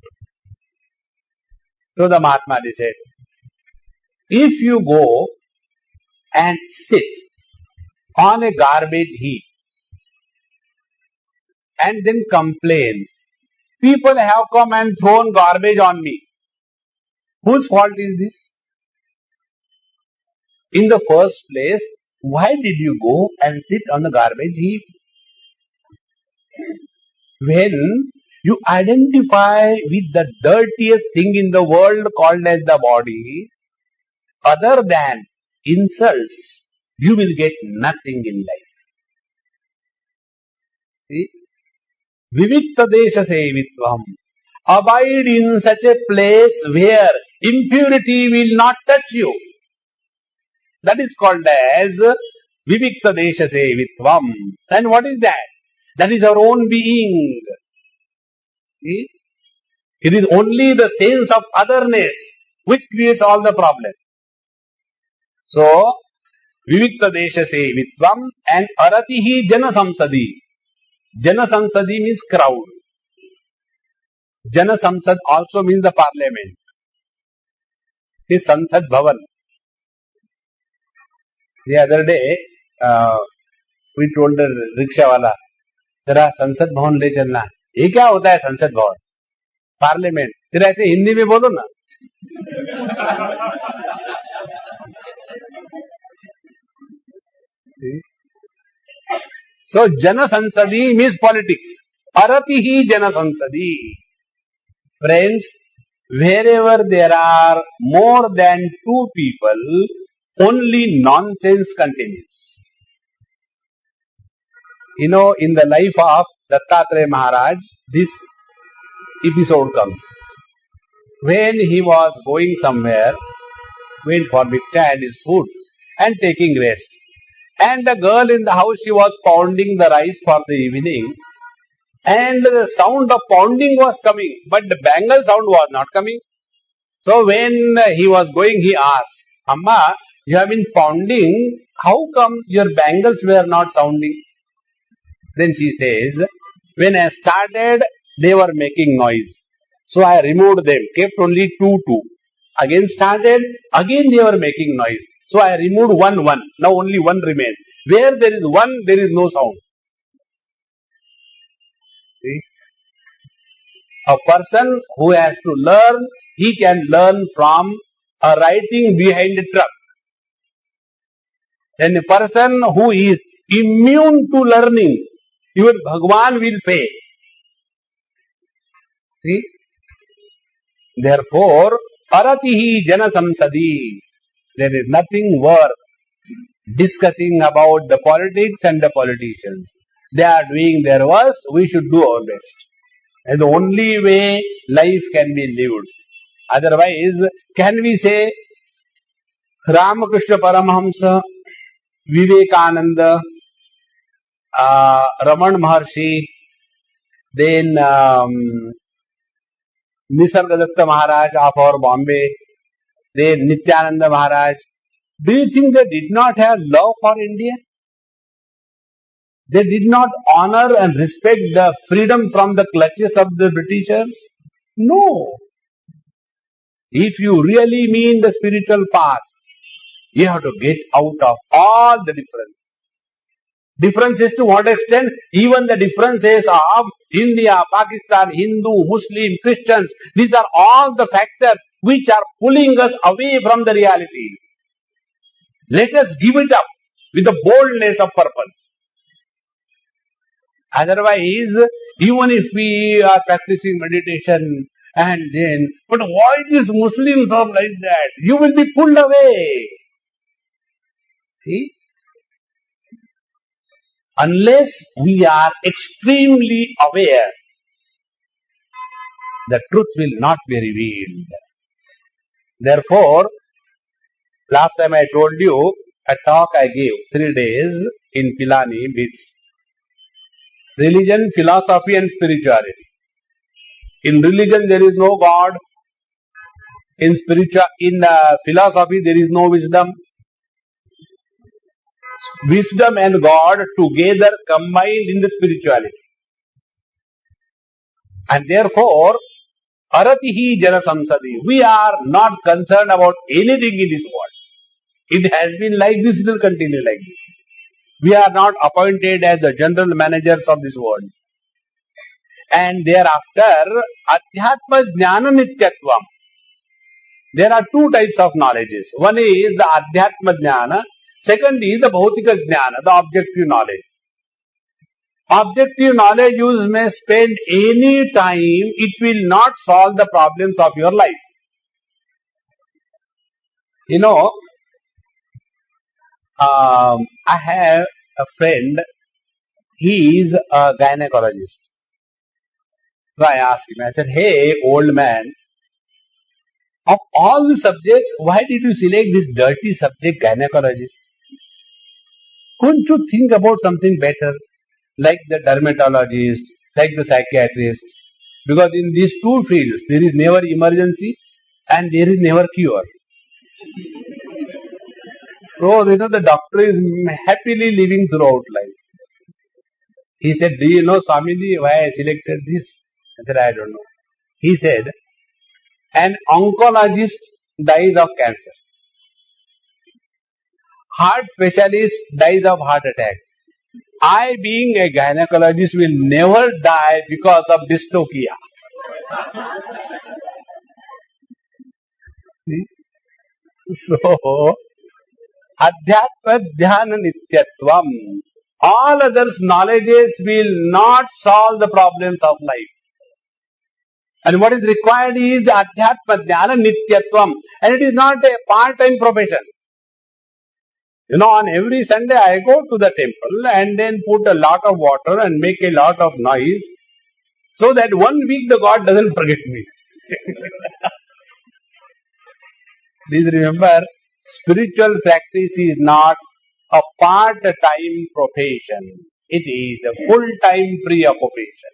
So the Mahatma said, if you go and sit on a garbage heap and then complain. People have come and thrown garbage on me. Whose fault is this? In the first place, why did you go and sit on the garbage heap? When you identify with the dirtiest thing in the world called as the body, other than insults, you will get nothing in life. See? Vivikta desha sevitvam. Abide in such a place where impurity will not touch you. That is called as Vivikta desha sevitvam. And what is that? That is our own being. See? It is only the sense of otherness which creates all the problem. So, Vivikta desha sevitvam and aratihi jana samsadi. Jana samsadi means crowd. Jana samsad also means the parliament. It is Sansad Bhavan. The other day, we told the rickshaw wala, जरा संसद भवन ले चलना. ये क्या होता है संसद भवन? पार्लियामेंट. फिर ऐसे हिंदी में बोलो ना. So Jana Sansadi means politics. Aratihi Jana Sansadi. Friends, wherever there are more than two people, only nonsense continues. You know, in the life of Dattatreya Maharaj, this episode comes. When he was going somewhere, went for Bhiksha and his food and taking rest. And the girl in the house, she was pounding the rice for the evening. And the sound of pounding was coming, but the bangle sound was not coming. So when he was going, he asked, Amma, you have been pounding, how come your bangles were not sounding? Then she says, when I started, they were making noise. So I removed them, kept only two. Again started, again they were making noise. So I removed one. Now only one remains. Where there is one, there is no sound. See? A person who has to learn, he can learn from a riding behind a truck. Then a person who is immune to learning, even Bhagwan will fail. See? Therefore, aratihi jana samsadi. There is nothing worth discussing about the politics and the politicians. They are doing their worst, we should do our best. And the only way life can be lived. Otherwise, can we say Ramakrishna Paramahamsa, Vivekananda, Raman Maharshi, then Nisargadatta Maharaj of our Bombay, then Nityananda Maharaj, do you think they did not have love for India? They did not honor and respect the freedom from the clutches of the Britishers? No. If you really mean the spiritual path, you have to get out of all the differences. Differences to what extent? Even the differences of India, Pakistan, Hindu, Muslim, Christians, these are all the factors which are pulling us away from the reality. Let us give it up with the boldness of purpose. Otherwise, even if we are practicing meditation and then, but why these Muslims are like that? You will be pulled away. See? Unless we are extremely aware, the truth will not be revealed. Therefore, last time I told you, a talk I gave 3 days in Pilani Beach. Religion, philosophy and spirituality. In religion there is no God. In philosophy there is no wisdom. Wisdom and God together combined in the spirituality. And therefore, aratihi jana samsadi. We are not concerned about anything in this world. It has been like this, it will continue like this. We are not appointed as the general managers of this world. And thereafter, Adhyatma Jnana Nityatvam. There are two types of knowledges. One is the Adhyatma Jnana. Second is the Bhautika Jnana, the objective knowledge. Objective knowledge you may spend any time, it will not solve the problems of your life. You know, I have a friend, he is a gynecologist. So I asked him, I said, hey, old man, of all the subjects, why did you select this dirty subject, gynecologist? Couldn't you think about something better, like the dermatologist, like the psychiatrist? Because in these two fields, there is never emergency and there is never cure. So, the doctor is happily living throughout life. He said, do you know, Swamiji, why I selected this? I said, I don't know. He said, an oncologist dies of cancer. Heart specialist dies of heart attack. I, being a gynecologist, will never die because of dystocia. So, Adhyatma Dhyana Nityatvam. All others knowledges will not solve the problems of life. And what is required is the Adhyatma Jnana Nityatvam. And it is not a part-time profession. On every Sunday I go to the temple and then put a lot of water and make a lot of noise so that 1 week the God doesn't forget me. Please remember, spiritual practice is not a part-time profession. It is a full-time preoccupation.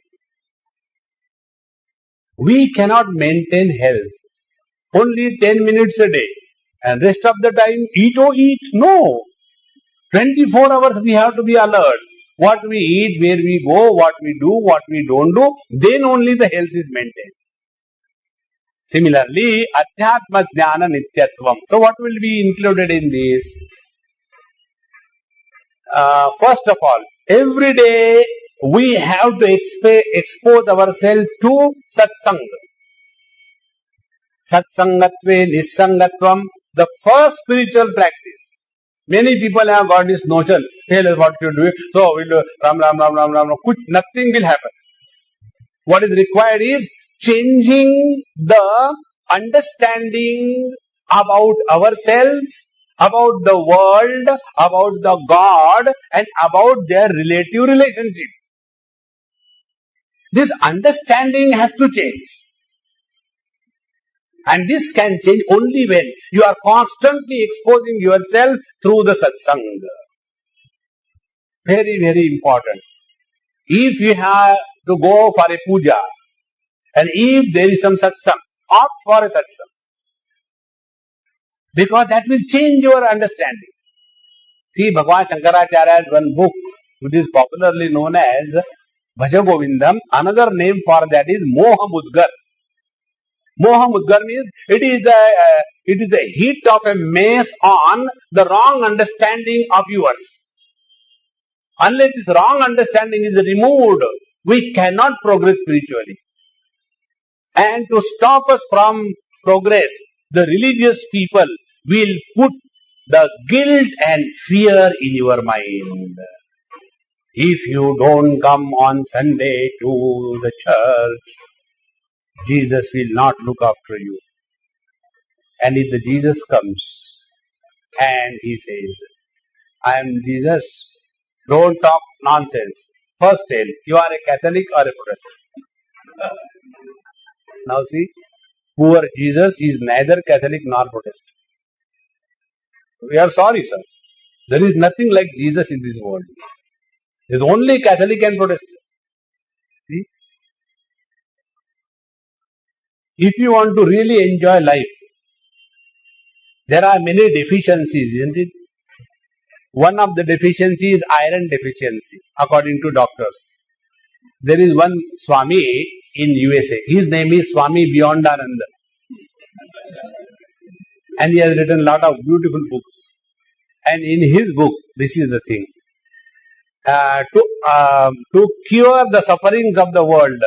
We cannot maintain health only 10 minutes a day and rest of the time eat or eat. No. 24 hours we have to be alert. What we eat, where we go, what we do, what we don't do, then only the health is maintained. Similarly, Adhyatma Jnana Nityatvam. So what will be included in this? First of all, every day we have to expose ourselves to Satsang. Satsangatve Nissangatvam, the first spiritual practice. Many people have got this notion, tell us what you do, so we'll do Ram Ram Ram Ram Ram, nothing will happen. What is required is changing the understanding about ourselves, about the world, about the God, and about their relative relationship. This understanding has to change. And this can change only when you are constantly exposing yourself through the satsang. Very, very important. If you have to go for a puja, and if there is some satsang, opt for a satsang. Because that will change your understanding. See, Bhagwan Shankaracharya's one book, which is popularly known as Bhaja Govindam, another name for that is Moha Mudgar. Moha Mudgar means it is the heat of a mace on the wrong understanding of yours. Unless this wrong understanding is removed, we cannot progress spiritually. And to stop us from progress, the religious people will put the guilt and fear in your mind. If you don't come on Sunday to the church, Jesus will not look after you. And if the Jesus comes and he says, I am Jesus, don't talk nonsense. First tell, you are a Catholic or a Protestant. Now see, poor Jesus is neither Catholic nor Protestant. We are sorry, sir. There is nothing like Jesus in this world. There is only Catholic and Protestant. See? If you want to really enjoy life, there are many deficiencies, isn't it? One of the deficiencies is iron deficiency, according to doctors. There is one Swami in USA. His name is Swami Anubhavananda. And he has written a lot of beautiful books. And in his book, this is the thing. To cure the sufferings of the world,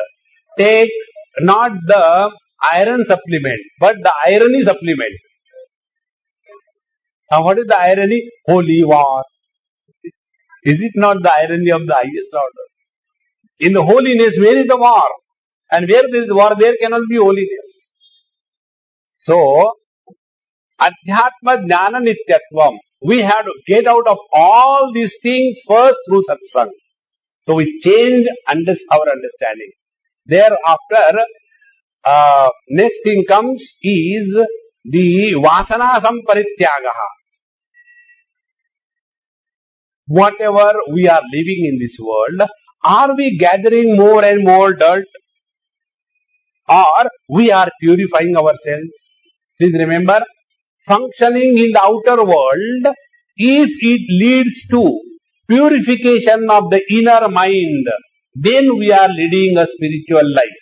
take not the iron supplement, but the irony supplement. Now what is the irony? Holy war. Is it not the irony of the highest order? In the holiness, where is the war? And where there is war, there cannot be holiness. So, Adhyatma Jnana Nityatvam. We have to get out of all these things first through Satsang. So we change our understanding. Thereafter, next thing comes is the Vasana Samparityagaha. Whatever we are living in this world, are we gathering more and more dirt? Or we are purifying ourselves? Please remember, functioning in the outer world, if it leads to purification of the inner mind, then we are leading a spiritual life.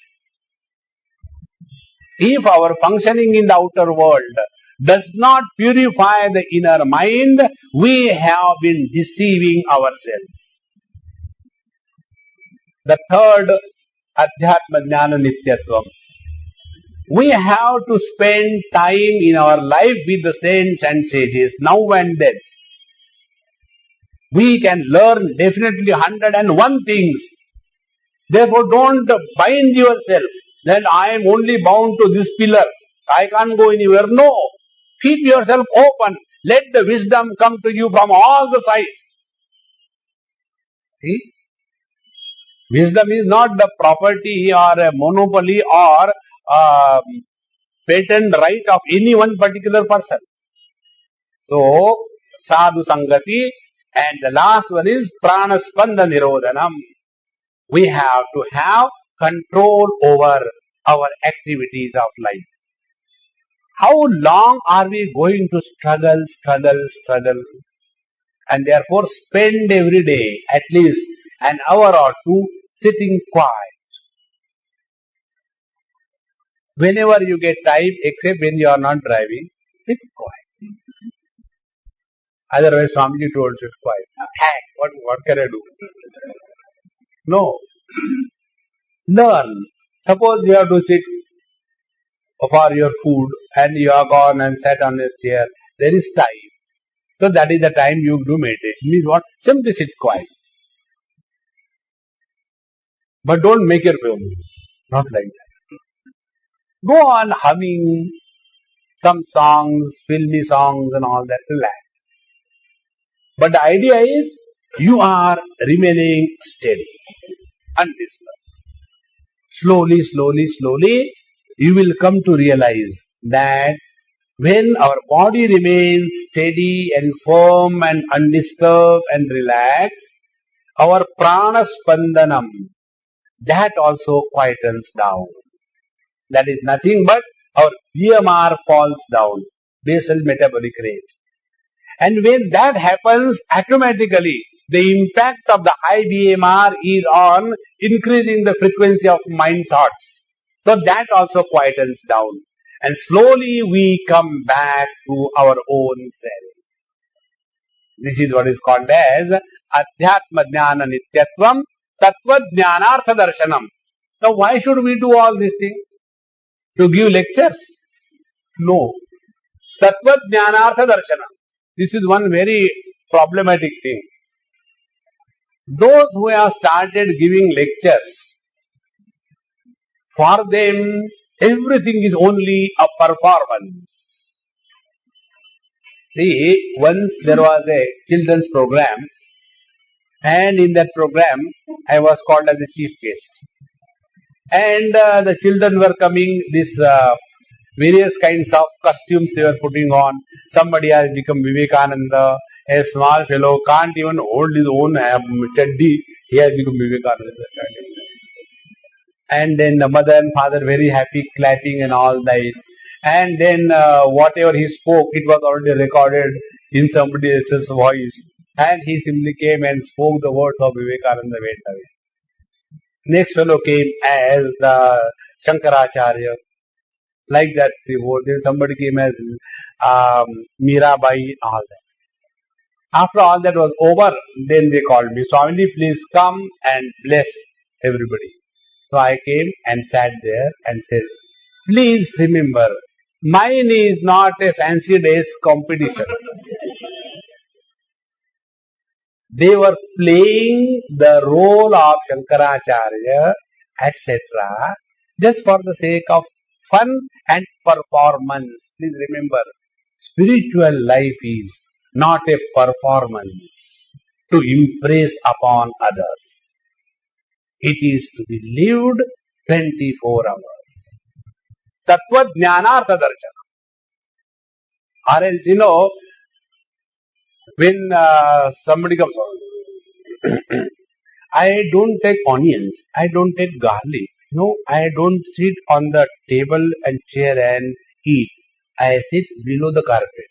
If our functioning in the outer world does not purify the inner mind, we have been deceiving ourselves. The third, Adhyatma Jnana Nityatvam. We have to spend time in our life with the saints and sages, now and then. We can learn definitely 101 things. Therefore, don't bind yourself that I am only bound to this pillar. I can't go anywhere. No. Keep yourself open. Let the wisdom come to you from all the sides. See? Wisdom is not the property or a monopoly or patent right of any one particular person. So, sadhu sangati, and the last one is pranaspanda nirodhanam. We have to have control over our activities of life. How long are we going to struggle? And therefore spend every day at least an hour or two sitting quiet. Whenever you get time, except when you are not driving, sit quiet. Otherwise, Swamiji told, sit quiet. Hey, what can I do? No. Learn. Suppose you have to sit for your food and you are gone and sat on a chair. There is time. So that is the time you do meditation. Means what? Simply sit quiet. But don't make your way. Not like that. Go on humming some songs, filmy songs and all that. Relax. But the idea is you are remaining steady, undisturbed. Slowly, you will come to realize that when our body remains steady and firm and undisturbed and relaxed, our prana spandanam, that also quietens down. That is nothing but our BMR falls down, basal metabolic rate. And when that happens, automatically the impact of the high BMR is on increasing the frequency of mind thoughts. So that also quietens down. And slowly we come back to our own self. This is what is called as Adhyatma Jnana Nityatvam Tattva Jnanartha Darshanam. Now why should we do all these things? To give lectures? No. Tattva Jnanartha Darshanam. This is one very problematic thing. Those who have started giving lectures, for them everything is only a performance. See, once there was a children's program, and in that program I was called as the chief guest. And the children were coming, this various kinds of costumes they were putting on. Somebody has become Vivekananda. A small fellow can't even hold his own chaddi. He has become Vivekananda. And then the mother and father very happy, clapping and all that. And then whatever he spoke, it was already recorded in somebody else's voice. And he simply came and spoke the words of Vivekananda, went away. Next fellow came as the Shankaracharya. Like that, then somebody came as Mirabai, all that. After all that was over, then they called me, Swamiji, please come and bless everybody. So I came and sat there and said, please remember, mine is not a fancy dress competition. They were playing the role of Shankaracharya, etc., just for the sake of fun and performance. Please remember, spiritual life is not a performance to impress upon others. It is to be lived 24 hours. Tattva jnanartha darshana. Or else, when somebody comes, I don't take onions, I don't take garlic, no, I don't sit on the table and chair and eat. I sit below the carpet.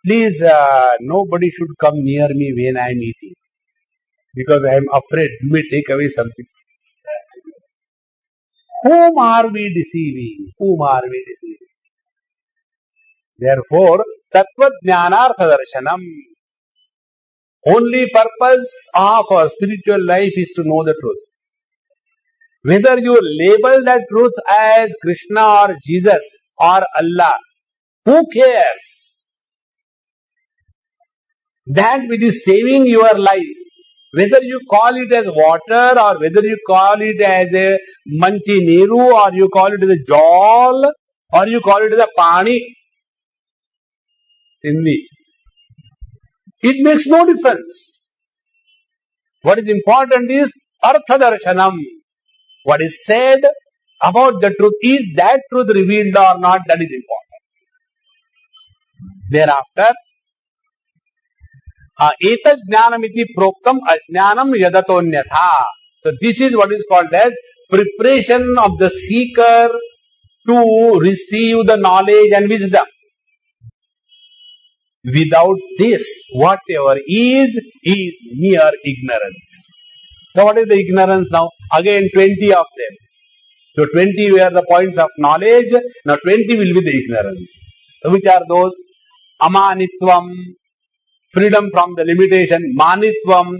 Please, nobody should come near me when I am eating, because I am afraid you may take away something. Whom are we deceiving? Whom are we deceiving? Therefore, tattva jnanartha darshanam. Only purpose of our spiritual life is to know the truth. Whether you label that truth as Krishna or Jesus or Allah, who cares? That which is saving your life, whether you call it as water or whether you call it as a manchi neeru or you call it as a jal or you call it as a pani, Hindi, it makes no difference. What is important is artha darshanam. What is said about the truth, is that truth revealed or not, that is important. Thereafter, etas jnanamiti proktam ajnanam yadatonyatha. So this is what is called as preparation of the seeker to receive the knowledge and wisdom. Without this, whatever is mere ignorance. So what is the ignorance now? Again 20 of them. So 20 were the points of knowledge, now 20 will be the ignorance. So which are those? Amanitvam, freedom from the limitation. Manitvam,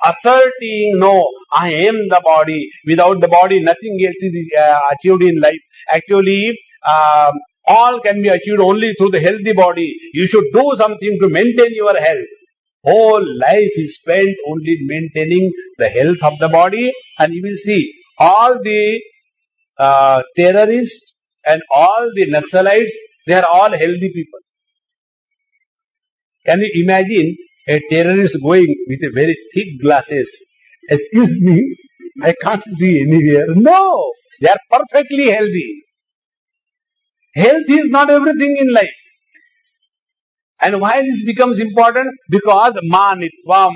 asserting, no, I am the body. Without the body, nothing else is achieved in life. Actually, all can be achieved only through the healthy body. You should do something to maintain your health. Whole life is spent only maintaining the health of the body, and you will see all the terrorists and all the Naxalites, they are all healthy people. Can you imagine a terrorist going with a very thick glasses? Excuse me, I can't see anywhere. No, they are perfectly healthy. Health is not everything in life. And why this becomes important? Because manitvam,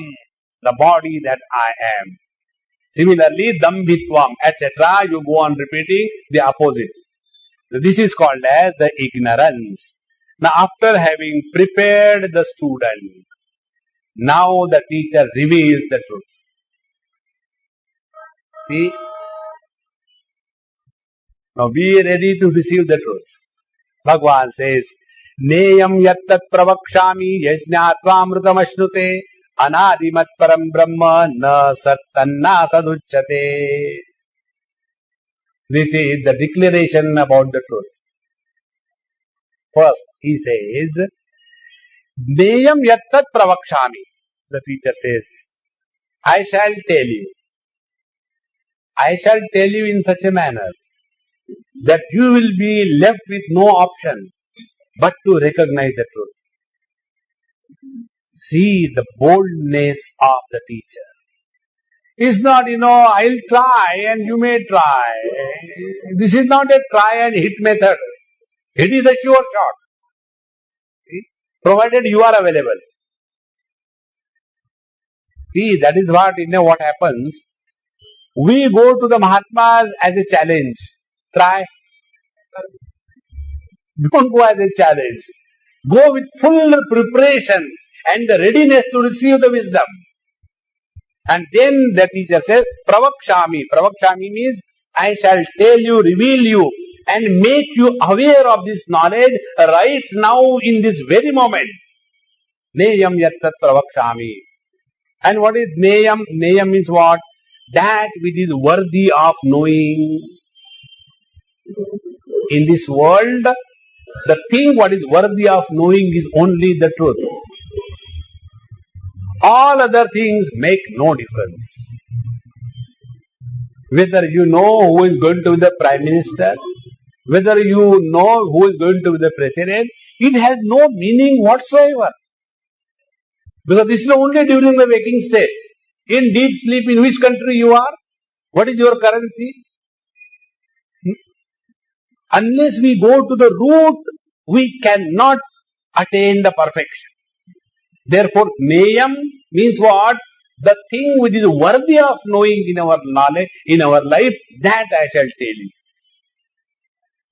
the body that I am. Similarly, dambhitvam, etc. You go on repeating the opposite. So this is called as the ignorance. Now, after having prepared the student, now the teacher reveals the truth. See? Now be ready to receive the truth. Bhagavad says, Neyam yattat pravakshami yajnatvam anadimat param brahma na sattanna saduchyate. This is the declaration about the truth. First, he says, Neyam yattat pravakshami. The teacher says, I shall tell you. I shall tell you in such a manner that you will be left with no option but to recognize the truth. See the boldness of the teacher. It's not, I'll try and you may try. This is not a try and hit method. It is a sure shot. See? Provided you are available. See, that is what happens. We go to the Mahatmas as a challenge. Try. Don't go as a challenge. Go with full preparation and the readiness to receive the wisdom. And then the teacher says, Pravakshami. Pravakshami means, I shall tell you, reveal you, and make you aware of this knowledge right now in this very moment. Neyam yattat pravakshami. And what is Neyam? Neyam means what? That which is worthy of knowing. In this world, the thing what is worthy of knowing is only the truth. All other things make no difference. Whether you know who is going to be the Prime Minister, whether you know who is going to be the President, it has no meaning whatsoever. Because this is only during the waking state. In deep sleep, in which country you are? What is your currency? See? Unless we go to the root, we cannot attain the perfection. Therefore, Neyam means what? The thing which is worthy of knowing in our knowledge, in our life, that I shall tell you.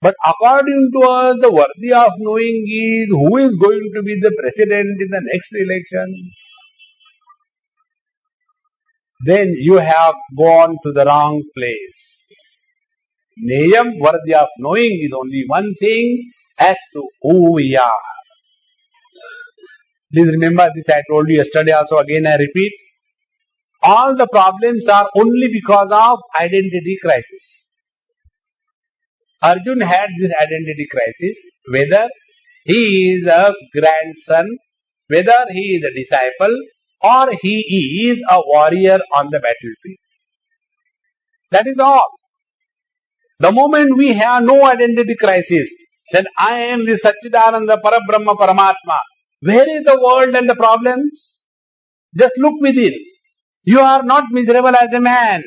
But according to us, the worthy of knowing is who is going to be the president in the next election. Then you have gone to the wrong place. Neyam, worthy of knowing, is only one thing as to who we are. Please remember this, I told you yesterday also, again I repeat. All the problems are only because of identity crisis. Arjun had this identity crisis, whether he is a grandson, whether he is a disciple, or he is a warrior on the battlefield. That is all. The moment we have no identity crisis, then I am the Satchidananda Parabrahma Paramatma. Where is the world and the problems? Just look within. You are not miserable as a man.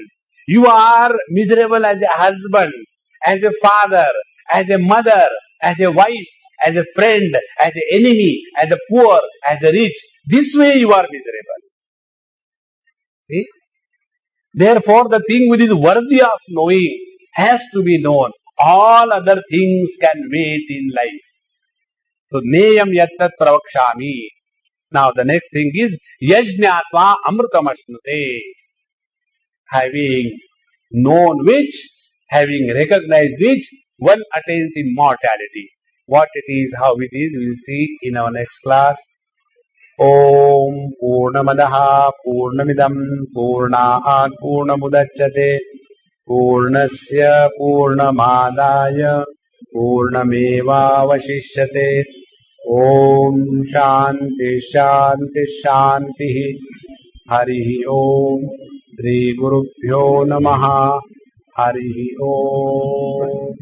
You are miserable as a husband, as a father, as a mother, as a wife, as a friend, as an enemy, as a poor, as a rich. This way you are miserable. See? Therefore, the thing which is worthy of knowing has to be known. All other things can wait in life. So, Neyam yattat pravakshami. Now, the next thing is yajñātvā amrutamashnute. Having known which, having recognized which, one attains immortality. What it is, how it is, we will see in our next class. Om Purnamadaha Purnamidam Purnāt Purnamudachyate Purnasya Purnamadaya Purnamevavashishyate. Om Shanti Shanti Shanti. Hari Om. Shri Gurubhyo Namaha. Hari Om.